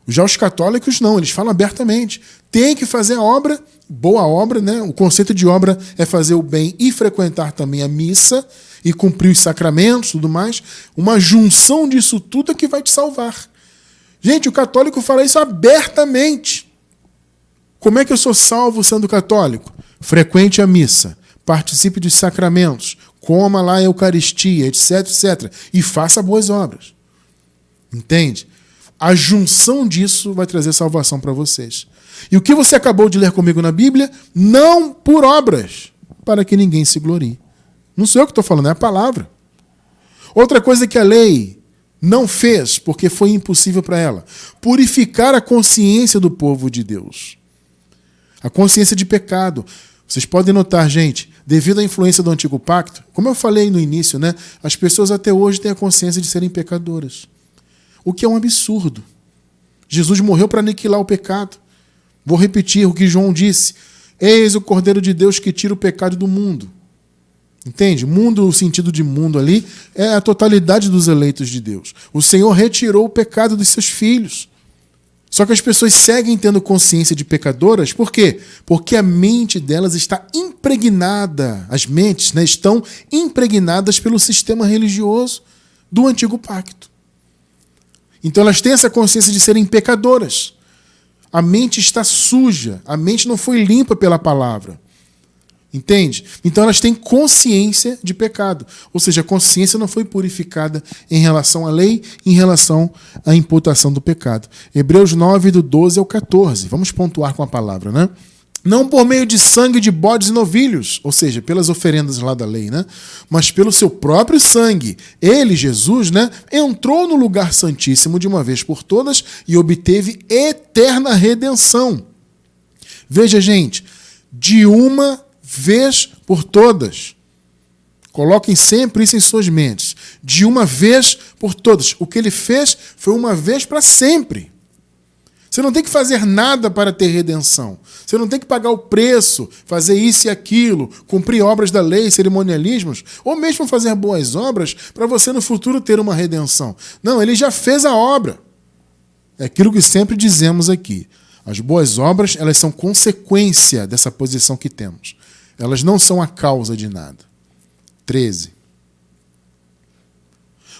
Já os católicos não, eles falam abertamente. Tem que fazer a obra, boa obra, né? O conceito de obra é fazer o bem e frequentar também a missa e cumprir os sacramentos e tudo mais. Uma junção disso tudo é que vai te salvar. Gente, o católico fala isso abertamente. Como é que eu sou salvo sendo católico? Frequente a missa, participe dos sacramentos, coma lá a Eucaristia, etc, etc. E faça boas obras. Entende? A junção disso vai trazer salvação para vocês. E o que você acabou de ler comigo na Bíblia, não por obras, para que ninguém se glorie. Não sou eu que estou falando, é a palavra. Outra coisa que a lei não fez, porque foi impossível para ela, purificar a consciência do povo de Deus. A consciência de pecado. Vocês podem notar, gente, devido à influência do Antigo Pacto, como eu falei no início, né, as pessoas até hoje têm a consciência de serem pecadoras. O que é um absurdo. Jesus morreu para aniquilar o pecado. Vou repetir o que João disse. Eis o Cordeiro de Deus que tira o pecado do mundo. Entende? Mundo, o sentido de mundo ali, é a totalidade dos eleitos de Deus. O Senhor retirou o pecado dos seus filhos. Só que as pessoas seguem tendo consciência de pecadoras. Por quê? Porque a mente delas está impregnada, as mentes, né, estão impregnadas pelo sistema religioso do Antigo Pacto. Então elas têm essa consciência de serem pecadoras. A mente está suja, a mente não foi limpa pela palavra. Entende? Então elas têm consciência de pecado. Ou seja, a consciência não foi purificada em relação à lei, em relação à imputação do pecado. Hebreus 9, do 12 ao 14. Vamos pontuar com a palavra, né? Não por meio de sangue de bodes e novilhos, ou seja, pelas oferendas lá da lei, né? Mas pelo seu próprio sangue. Ele, Jesus, né, entrou no lugar santíssimo de uma vez por todas e obteve eterna redenção. Veja, gente, de uma vez por todas. Coloquem sempre isso em suas mentes. De uma vez por todas. O que ele fez foi uma vez para sempre. Você não tem que fazer nada para ter redenção. Você não tem que pagar o preço, fazer isso e aquilo, cumprir obras da lei, cerimonialismos, ou mesmo fazer boas obras para você no futuro ter uma redenção. Não, ele já fez a obra. É aquilo que sempre dizemos aqui. As boas obras, elas são consequência dessa posição que temos. Elas não são a causa de nada. 13.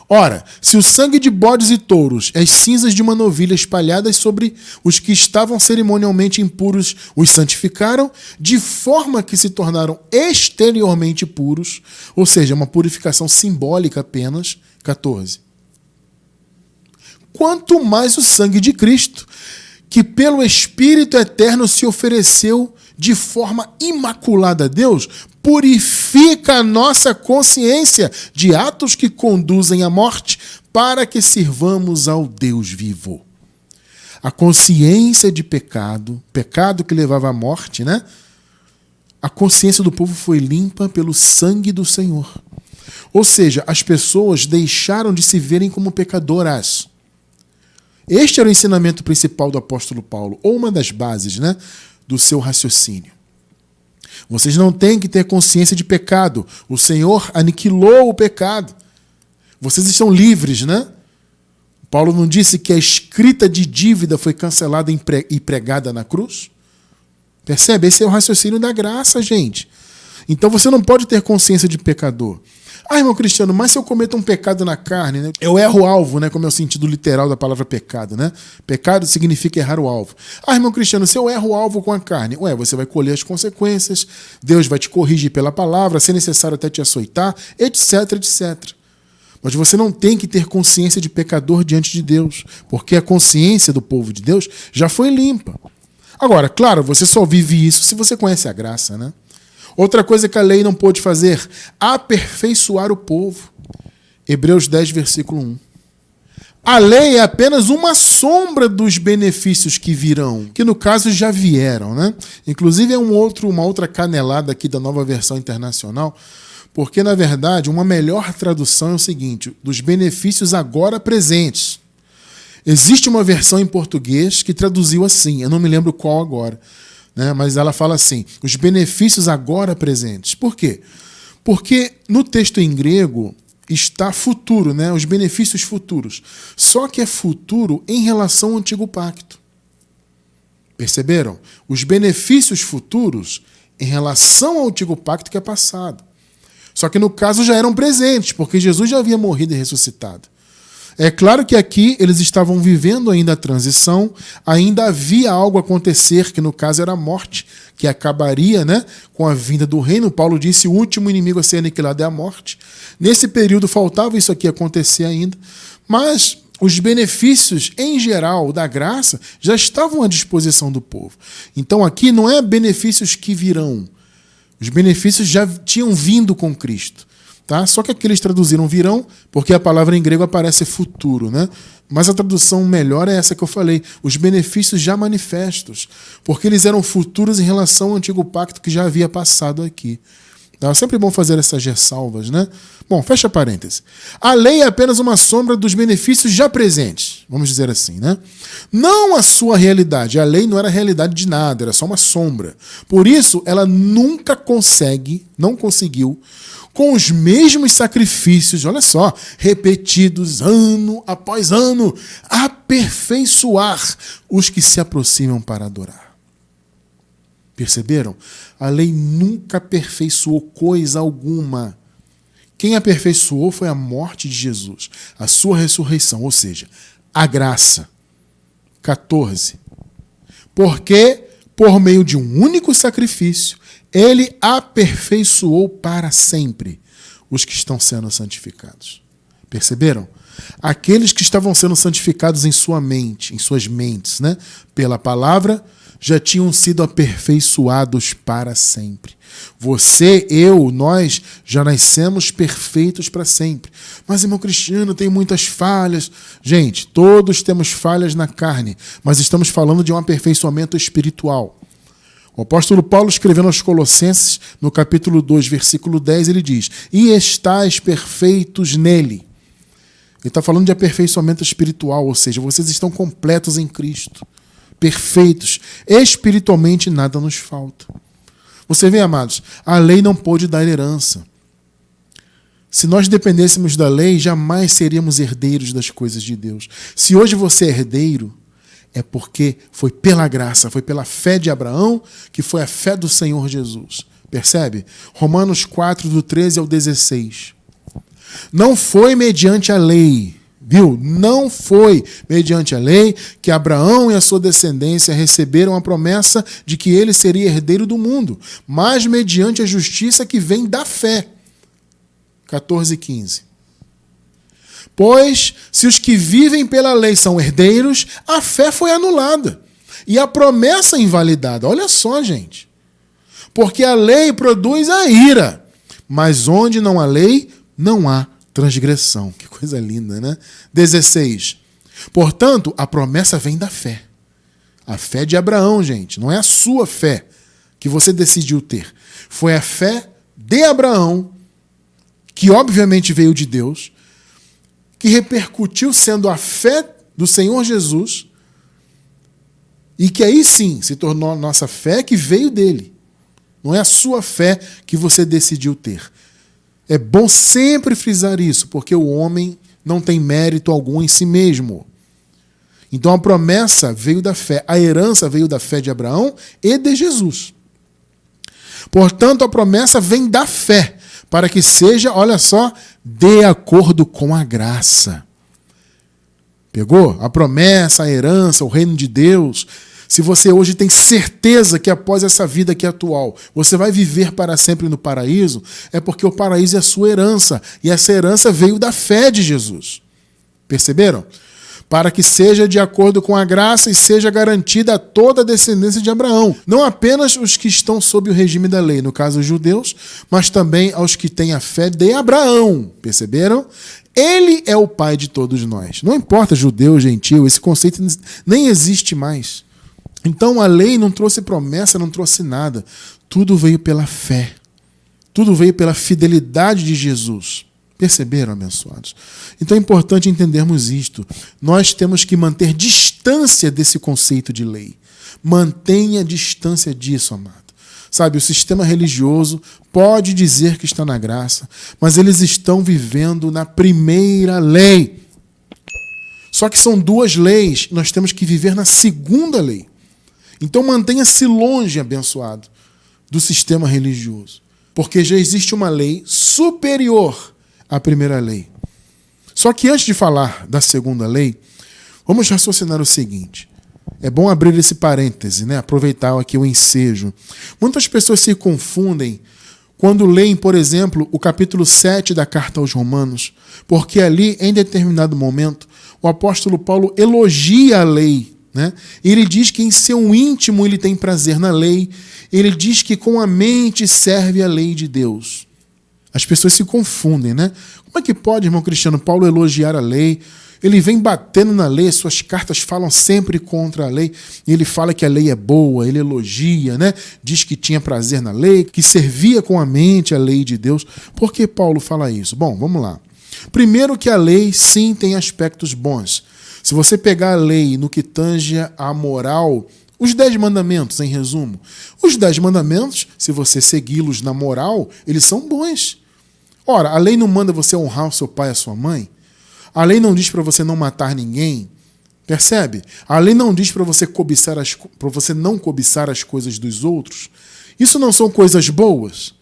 Ora, se o sangue de bodes e touros, as cinzas de uma novilha espalhadas sobre os que estavam cerimonialmente impuros, os santificaram, de forma que se tornaram exteriormente puros, ou seja, uma purificação simbólica apenas, 14. Quanto mais o sangue de Cristo, que pelo Espírito Eterno se ofereceu de forma imaculada a Deus, purifica a nossa consciência de atos que conduzem à morte, para que sirvamos ao Deus vivo. A consciência de pecado, pecado que levava à morte, né? A consciência do povo foi limpa pelo sangue do Senhor. Ou seja, as pessoas deixaram de se verem como pecadoras. Este era o ensinamento principal do apóstolo Paulo, ou uma das bases, né, do seu raciocínio. Vocês não têm que ter consciência de pecado. O Senhor aniquilou o pecado. Vocês estão livres, né? Paulo não disse que a escrita de dívida foi cancelada e pregada na cruz? Percebe? Esse é o raciocínio da graça, gente. Então você não pode ter consciência de pecador. Ah, irmão Cristiano, mas se eu cometo um pecado na carne, né? Eu erro o alvo, né? Como é o sentido literal da palavra pecado, né? Pecado significa errar o alvo. Ah, irmão Cristiano, se eu erro o alvo com a carne, você vai colher as consequências, Deus vai te corrigir pela palavra, se necessário até te açoitar, etc, etc. Mas você não tem que ter consciência de pecador diante de Deus, porque a consciência do povo de Deus já foi limpa. Agora, claro, você só vive isso se você conhece a graça, né? Outra coisa que a lei não pôde fazer, aperfeiçoar o povo. Hebreus 10, versículo 1. A lei é apenas uma sombra dos benefícios que virão, que no caso já vieram, né? Inclusive é uma outra canelada aqui da Nova Versão Internacional, porque na verdade uma melhor tradução é o seguinte, dos benefícios agora presentes. Existe uma versão em português que traduziu assim, eu não me lembro qual agora, né? Mas ela fala assim, os benefícios agora presentes. Por quê? Porque no texto em grego está futuro, né? Os benefícios futuros. Só que é futuro em relação ao antigo pacto. Perceberam? Os benefícios futuros em relação ao antigo pacto que é passado. Só que no caso já eram presentes, porque Jesus já havia morrido e ressuscitado. É claro que aqui eles estavam vivendo ainda a transição, ainda havia algo a acontecer, que no caso era a morte, que acabaria, né, com a vinda do reino. Paulo disse, o último inimigo a ser aniquilado é a morte. Nesse período faltava isso aqui acontecer ainda, mas os benefícios em geral da graça já estavam à disposição do povo. Então aqui não é benefícios que virão, os benefícios já tinham vindo com Cristo. Tá? Só que aqui eles traduziram virão, porque a palavra em grego aparece futuro, né? Mas a tradução melhor é essa que eu falei, os benefícios já manifestos, porque eles eram futuros em relação ao antigo pacto que já havia passado aqui. Tá? É sempre bom fazer essas ressalvas, né? Bom, fecha parênteses. A lei é apenas uma sombra dos benefícios já presentes, vamos dizer assim, né? Não a sua realidade. A lei não era a realidade de nada, era só uma sombra. Por isso, ela nunca não conseguiu, com os mesmos sacrifícios, olha só, repetidos ano após ano, aperfeiçoar os que se aproximam para adorar. Perceberam? A lei nunca aperfeiçoou coisa alguma. Quem aperfeiçoou foi a morte de Jesus, a sua ressurreição, ou seja, a graça. 14. Porque, por meio de um único sacrifício, ele aperfeiçoou para sempre os que estão sendo santificados. Perceberam? Aqueles que estavam sendo santificados em sua mente, em suas mentes, né? Pela palavra, já tinham sido aperfeiçoados para sempre. Você, eu, nós já nascemos perfeitos para sempre. Mas, irmão Cristiano, tem muitas falhas. Gente, todos temos falhas na carne, mas estamos falando de um aperfeiçoamento espiritual. O apóstolo Paulo, escrevendo aos Colossenses, no capítulo 2, versículo 10, ele diz, e estáis perfeitos nele. Ele está falando de aperfeiçoamento espiritual, ou seja, vocês estão completos em Cristo, perfeitos. Espiritualmente nada nos falta. Você vê, amados, a lei não pôde dar herança. Se nós dependêssemos da lei, jamais seríamos herdeiros das coisas de Deus. Se hoje você é herdeiro, é porque foi pela graça, foi pela fé de Abraão, que foi a fé do Senhor Jesus. Percebe? Romanos 4, do 13 ao 16. Não foi mediante a lei, viu? Não foi mediante a lei que Abraão e a sua descendência receberam a promessa de que ele seria herdeiro do mundo, mas mediante a justiça que vem da fé. 14 e 15. Pois, se os que vivem pela lei são herdeiros, a fé foi anulada e a promessa invalidada. Olha só, gente. Porque a lei produz a ira, mas onde não há lei, não há transgressão. Que coisa linda, né? 16. Portanto, a promessa vem da fé. A fé de Abraão, gente, não é a sua fé que você decidiu ter. Foi a fé de Abraão, que obviamente veio de Deus, que repercutiu sendo a fé do Senhor Jesus e que aí sim se tornou a nossa fé que veio dele. Não é a sua fé que você decidiu ter. É bom sempre frisar isso, porque o homem não tem mérito algum em si mesmo. Então a promessa veio da fé, a herança veio da fé de Abraão e de Jesus. Portanto, a promessa vem da fé, para que seja, olha só, de acordo com a graça. Pegou? A promessa, a herança, o reino de Deus Se você hoje tem certeza que após essa vida aqui atual, você vai viver para sempre no paraíso, é porque o paraíso é a sua herança. E essa herança veio da fé de Jesus. Perceberam? Para que seja de acordo com a graça e seja garantida a toda a descendência de Abraão. Não apenas os que estão sob o regime da lei, no caso os judeus, mas também aos que têm a fé de Abraão. Perceberam? Ele é o pai de todos nós. Não importa judeu, gentil, esse conceito nem existe mais. Então a lei não trouxe promessa, não trouxe nada. Tudo veio pela fé. Tudo veio pela fidelidade de Jesus. Perceberam, abençoados? Então é importante entendermos isto. Nós temos que manter distância desse conceito de lei. Mantenha distância disso, amado. Sabe, o sistema religioso pode dizer que está na graça, mas eles estão vivendo na primeira lei. Só que são duas leis, nós temos que viver na segunda lei. Então mantenha-se longe, abençoado, do sistema religioso. Porque já existe uma lei superior à primeira lei. Só que antes de falar da segunda lei, vamos raciocinar o seguinte. É bom abrir esse parêntese, né? Aproveitar aqui o ensejo. Muitas pessoas se confundem quando leem, por exemplo, o capítulo 7 da carta aos Romanos, porque ali, em determinado momento, o apóstolo Paulo elogia a lei. Né? Ele diz que em seu íntimo ele tem prazer na lei. Ele diz que com a mente serve a lei de Deus. As pessoas se confundem, né? Como é que pode, irmão Cristiano, Paulo elogiar a lei? Ele vem batendo na lei, suas cartas falam sempre contra a lei. E ele fala que a lei é boa, ele elogia, né? Diz que tinha prazer na lei, que servia com a mente a lei de Deus. Por que Paulo fala isso? Bom, vamos lá. Primeiro que a lei, sim, tem aspectos bons. Se você pegar a lei no que tange à moral, os 10 mandamentos, em resumo, os 10 mandamentos, se você segui-los na moral, eles são bons. Ora, a lei não manda você honrar o seu pai e a sua mãe? A lei não diz para você não matar ninguém? Percebe? A lei não diz para você não cobiçar as coisas dos outros? Isso não são coisas boas?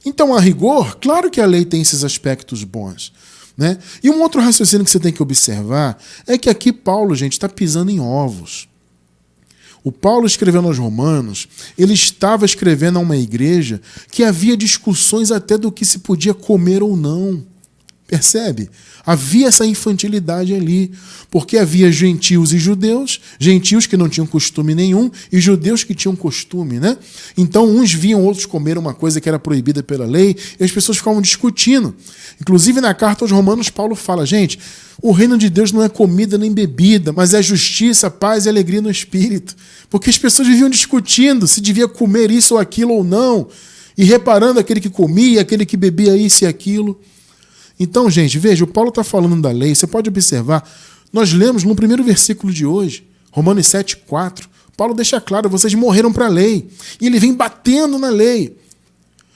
Então, a rigor, claro que a lei tem esses aspectos bons. Né? E um outro raciocínio que você tem que observar é que aqui Paulo, gente, está pisando em ovos. O Paulo, escrevendo aos Romanos, ele estava escrevendo a uma igreja que havia discussões até do que se podia comer ou não. Percebe? Havia essa infantilidade ali, porque havia gentios e judeus, gentios que não tinham costume nenhum e judeus que tinham costume, né? Então uns viam outros comer uma coisa que era proibida pela lei e as pessoas ficavam discutindo. Inclusive na carta aos Romanos, Paulo fala, gente, o reino de Deus não é comida nem bebida, mas é justiça, paz e alegria no Espírito. Porque as pessoas viviam discutindo se devia comer isso ou aquilo ou não, e reparando aquele que comia, aquele que bebia isso e aquilo. Então, gente, veja, o Paulo está falando da lei, você pode observar, nós lemos no primeiro versículo de hoje, Romanos 7,4, Paulo deixa claro, vocês morreram para a lei, e ele vem batendo na lei.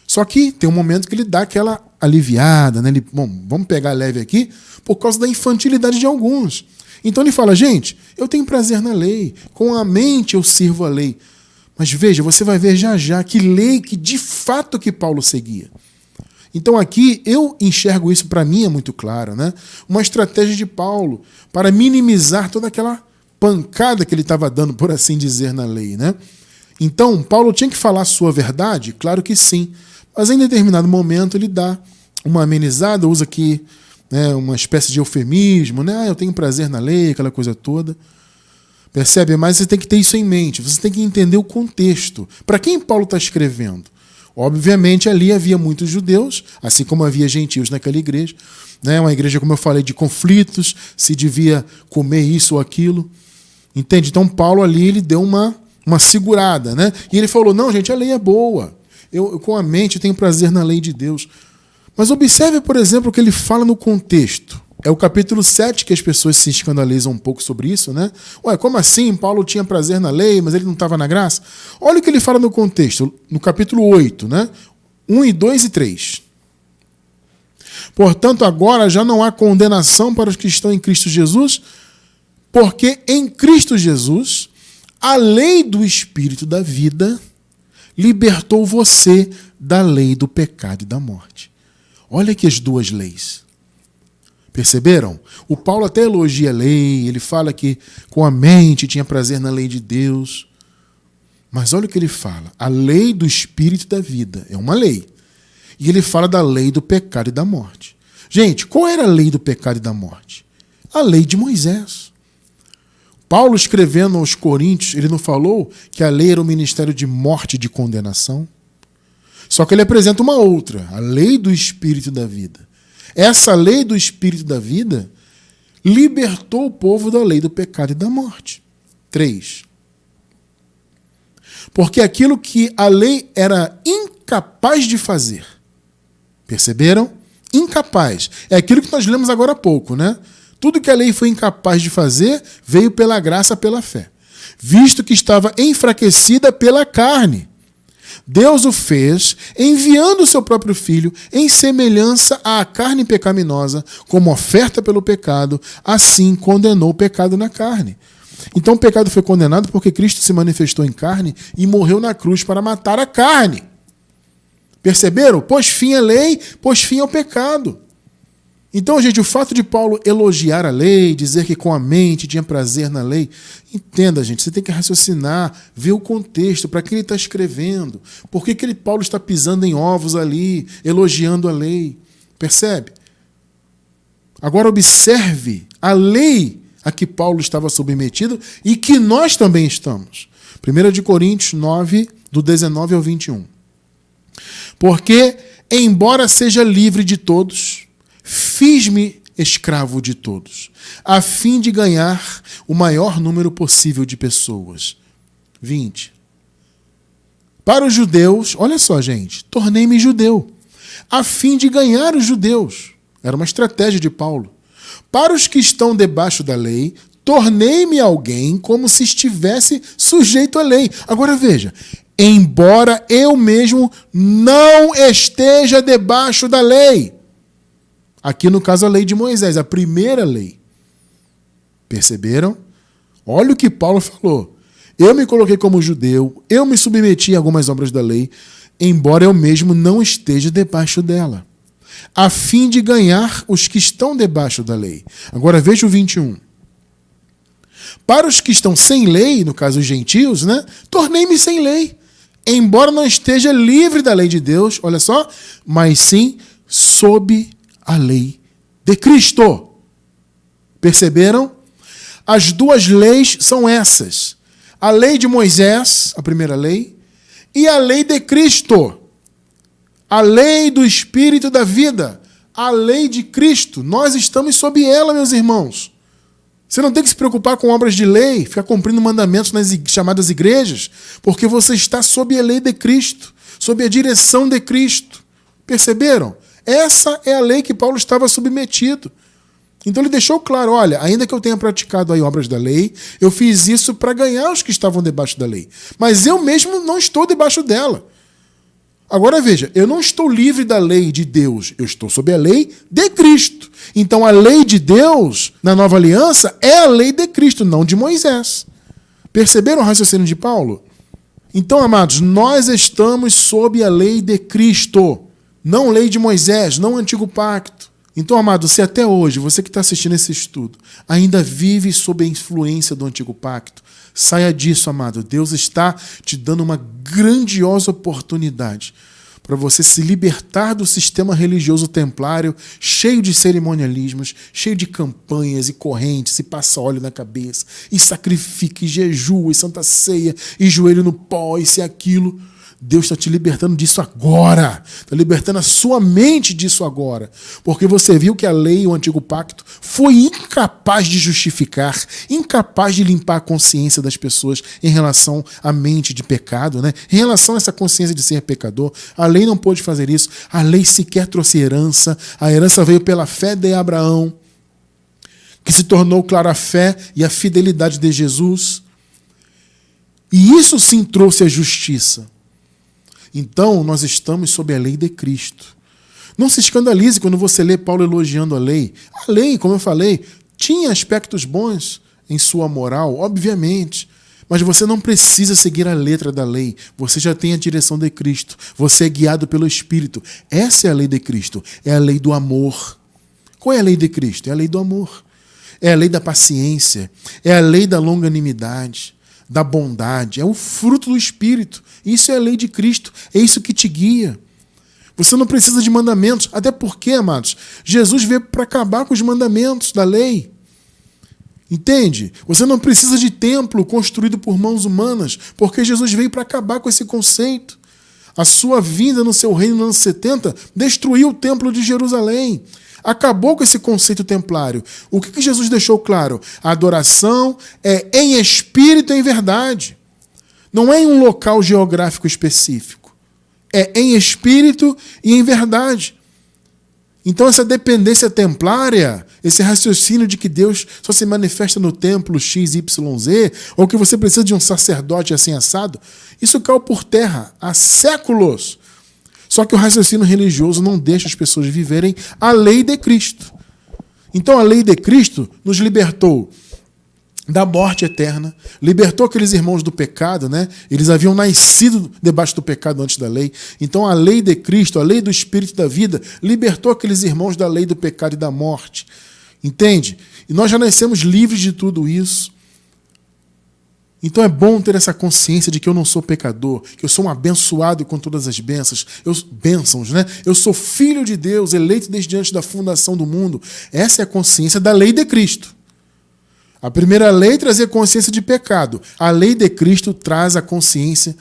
Só que tem um momento que ele dá aquela aliviada, né? Ele, bom, vamos pegar leve aqui, por causa da infantilidade de alguns. Então ele fala, gente, eu tenho prazer na lei, com a mente eu sirvo a lei. Mas veja, você vai ver já já que lei que de fato que Paulo seguia. Então aqui eu enxergo isso, para mim é muito claro, né? Uma estratégia de Paulo para minimizar toda aquela pancada que ele estava dando, por assim dizer, na lei, né? Então Paulo tinha que falar a sua verdade? Claro que sim. Mas em determinado momento ele dá uma amenizada, usa aqui, né, uma espécie de eufemismo, né? Eu tenho prazer na lei, aquela coisa toda. Percebe? Mas você tem que ter isso em mente, você tem que entender o contexto. Para quem Paulo está escrevendo? Obviamente, ali havia muitos judeus, assim como havia gentios naquela igreja. Né? Uma igreja, como eu falei, de conflitos, se devia comer isso ou aquilo. Entende? Então, Paulo ali ele deu uma segurada. Né? E ele falou, não, gente, a lei é boa. Eu com a mente tenho prazer na lei de Deus. Mas observe, por exemplo, o que ele fala no contexto. É o capítulo 7 que as pessoas se escandalizam um pouco sobre isso, né? Ué, como assim? Paulo tinha prazer na lei, mas ele não estava na graça? Olha o que ele fala no contexto, no capítulo 8, né? 1 e 2 e 3. Portanto, agora já não há condenação para os que estão em Cristo Jesus, porque em Cristo Jesus, a lei do Espírito da vida libertou você da lei do pecado e da morte. Olha aqui as duas leis. Perceberam? O Paulo até elogia a lei, ele fala que com a mente tinha prazer na lei de Deus. Mas olha o que ele fala. A lei do Espírito da vida é uma lei. E ele fala da lei do pecado e da morte. Gente, qual era a lei do pecado e da morte? A lei de Moisés. Paulo, escrevendo aos Coríntios, ele não falou que a lei era um ministério de morte e de condenação? Só que ele apresenta uma outra, a lei do Espírito da vida. Essa lei do Espírito da vida libertou o povo da lei do pecado e da morte. 3. Porque aquilo que a lei era incapaz de fazer. Perceberam? Incapaz. É aquilo que nós lemos agora há pouco, né? Tudo que a lei foi incapaz de fazer veio pela graça, pela fé. Visto que estava enfraquecida pela carne. Deus o fez enviando o seu próprio Filho em semelhança à carne pecaminosa, como oferta pelo pecado, assim condenou o pecado na carne. Então o pecado foi condenado porque Cristo se manifestou em carne e morreu na cruz para matar a carne. Perceberam? Pôs fim à lei, pôs fim ao pecado. Então, gente, o fato de Paulo elogiar a lei, dizer que com a mente tinha prazer na lei, entenda, gente, você tem que raciocinar, ver o contexto, para que ele está escrevendo, por que Paulo está pisando em ovos ali, elogiando a lei, percebe? Agora observe a lei a que Paulo estava submetido e que nós também estamos. 1 Coríntios 9, do 19 ao 21. Porque, embora seja livre de todos, fiz-me escravo de todos, a fim de ganhar o maior número possível de pessoas. 20. Para os judeus, olha só, gente, tornei-me judeu, a fim de ganhar os judeus. Era uma estratégia de Paulo. Para os que estão debaixo da lei, tornei-me alguém como se estivesse sujeito à lei. Agora veja, embora eu mesmo não esteja debaixo da lei. Aqui no caso a lei de Moisés, a primeira lei. Perceberam? Olha o que Paulo falou. Eu me coloquei como judeu, eu me submeti a algumas obras da lei, embora eu mesmo não esteja debaixo dela, a fim de ganhar os que estão debaixo da lei. Agora veja o 21. Para os que estão sem lei, no caso os gentios, né, tornei-me sem lei, embora não esteja livre da lei de Deus, olha só, mas sim sob a lei de Cristo. Perceberam? As duas leis são essas. A lei de Moisés, a primeira lei, e a lei de Cristo. A lei do Espírito da vida. A lei de Cristo. Nós estamos sob ela, meus irmãos. Você não tem que se preocupar com obras de lei, ficar cumprindo mandamentos nas chamadas igrejas, porque você está sob a lei de Cristo, sob a direção de Cristo. Perceberam? Essa é a lei que Paulo estava submetido. Então ele deixou claro, olha, ainda que eu tenha praticado aí obras da lei, eu fiz isso para ganhar os que estavam debaixo da lei. Mas eu mesmo não estou debaixo dela. Agora veja, eu não estou livre da lei de Deus, eu estou sob a lei de Cristo. Então a lei de Deus, na nova aliança, é a lei de Cristo, não de Moisés. Perceberam o raciocínio de Paulo? Então, amados, nós estamos sob a lei de Cristo. Não lei de Moisés, não Antigo Pacto. Então, amado, se até hoje, você que está assistindo esse estudo, ainda vive sob a influência do Antigo Pacto, saia disso, amado. Deus está te dando uma grandiosa oportunidade para você se libertar do sistema religioso templário, cheio de cerimonialismos, cheio de campanhas e correntes, e passa óleo na cabeça, e sacrifica, e jejua, e santa ceia, e joelho no pó, e se aquilo. Deus está te libertando disso agora. Está libertando a sua mente disso agora. Porque você viu que a lei, o Antigo Pacto, foi incapaz de justificar, incapaz de limpar a consciência das pessoas em relação à mente de pecado, né? Em relação a essa consciência de ser pecador. A lei não pôde fazer isso. A lei sequer trouxe herança. A herança veio pela fé de Abraão, que se tornou, claro, a fé e a fidelidade de Jesus. E isso sim trouxe a justiça. Então, nós estamos sob a lei de Cristo. Não se escandalize quando você lê Paulo elogiando a lei. A lei, como eu falei, tinha aspectos bons em sua moral, obviamente. Mas você não precisa seguir a letra da lei. Você já tem a direção de Cristo. Você é guiado pelo Espírito. Essa é a lei de Cristo. É a lei do amor. Qual é a lei de Cristo? É a lei do amor. É a lei da paciência. É a lei da longanimidade, da bondade. É o fruto do Espírito. Isso é a lei de Cristo. É isso que te guia. Você não precisa de mandamentos. Até porque, amados, Jesus veio para acabar com os mandamentos da lei. Entende? Você não precisa de templo construído por mãos humanas, porque Jesus veio para acabar com esse conceito. A sua vinda no seu reino nos anos 70 destruiu o templo de Jerusalém. Acabou com esse conceito templário. O que Jesus deixou claro? A adoração é em espírito e em verdade. Não é em um local geográfico específico. É em espírito e em verdade. Então essa dependência templária, esse raciocínio de que Deus só se manifesta no templo XYZ, ou que você precisa de um sacerdote assim assado, isso caiu por terra há séculos. Só que o raciocínio religioso não deixa as pessoas viverem a lei de Cristo. Então a lei de Cristo nos libertou da morte eterna, libertou aqueles irmãos do pecado, né? Eles haviam nascido debaixo do pecado antes da lei. Então a lei de Cristo, a lei do Espírito da vida, libertou aqueles irmãos da lei do pecado e da morte. Entende? E nós já nascemos livres de tudo isso. Então é bom ter essa consciência de que eu não sou pecador, que eu sou um abençoado com todas as bênçãos, né? Eu sou filho de Deus, eleito desde antes da fundação do mundo. Essa é a consciência da lei de Cristo. A primeira lei trazia consciência de pecado. A lei de Cristo traz a consciência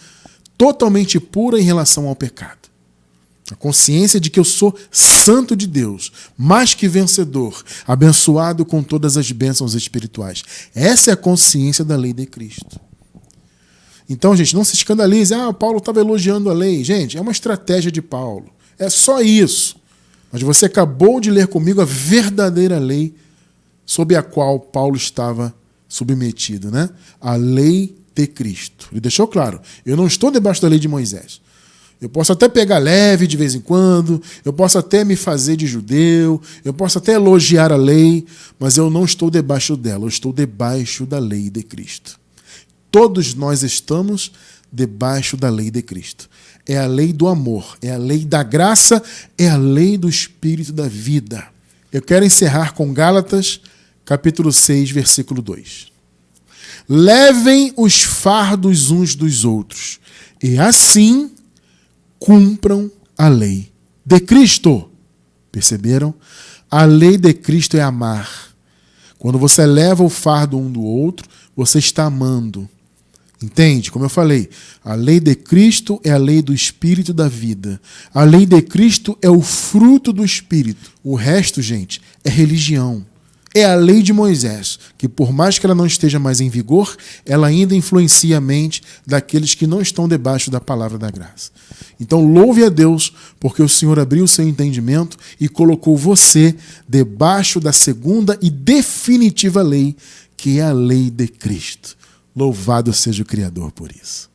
totalmente pura em relação ao pecado. A consciência de que eu sou santo de Deus, mais que vencedor, abençoado com todas as bênçãos espirituais. Essa é a consciência da lei de Cristo. Então, gente, não se escandalize. Paulo estava elogiando a lei. Gente, é uma estratégia de Paulo. É só isso. Mas você acabou de ler comigo a verdadeira lei sob a qual Paulo estava submetido, né? A lei de Cristo. Ele deixou claro, eu não estou debaixo da lei de Moisés. Eu posso até pegar leve de vez em quando, eu posso até me fazer de judeu, eu posso até elogiar a lei, mas eu não estou debaixo dela, eu estou debaixo da lei de Cristo. Todos nós estamos debaixo da lei de Cristo. É a lei do amor, é a lei da graça, é a lei do Espírito da vida. Eu quero encerrar com Gálatas, capítulo 6, versículo 2. Levem os fardos uns dos outros, e assim cumpram a lei de Cristo. Perceberam? A lei de Cristo é amar. Quando você leva o fardo um do outro, você está amando. Entende? Como eu falei, a lei de Cristo é a lei do Espírito da vida. A lei de Cristo é o fruto do Espírito. O resto, gente, é religião. É a lei de Moisés, que por mais que ela não esteja mais em vigor, ela ainda influencia a mente daqueles que não estão debaixo da palavra da graça. Então louve a Deus, porque o Senhor abriu o seu entendimento e colocou você debaixo da segunda e definitiva lei, que é a lei de Cristo. Louvado seja o Criador por isso.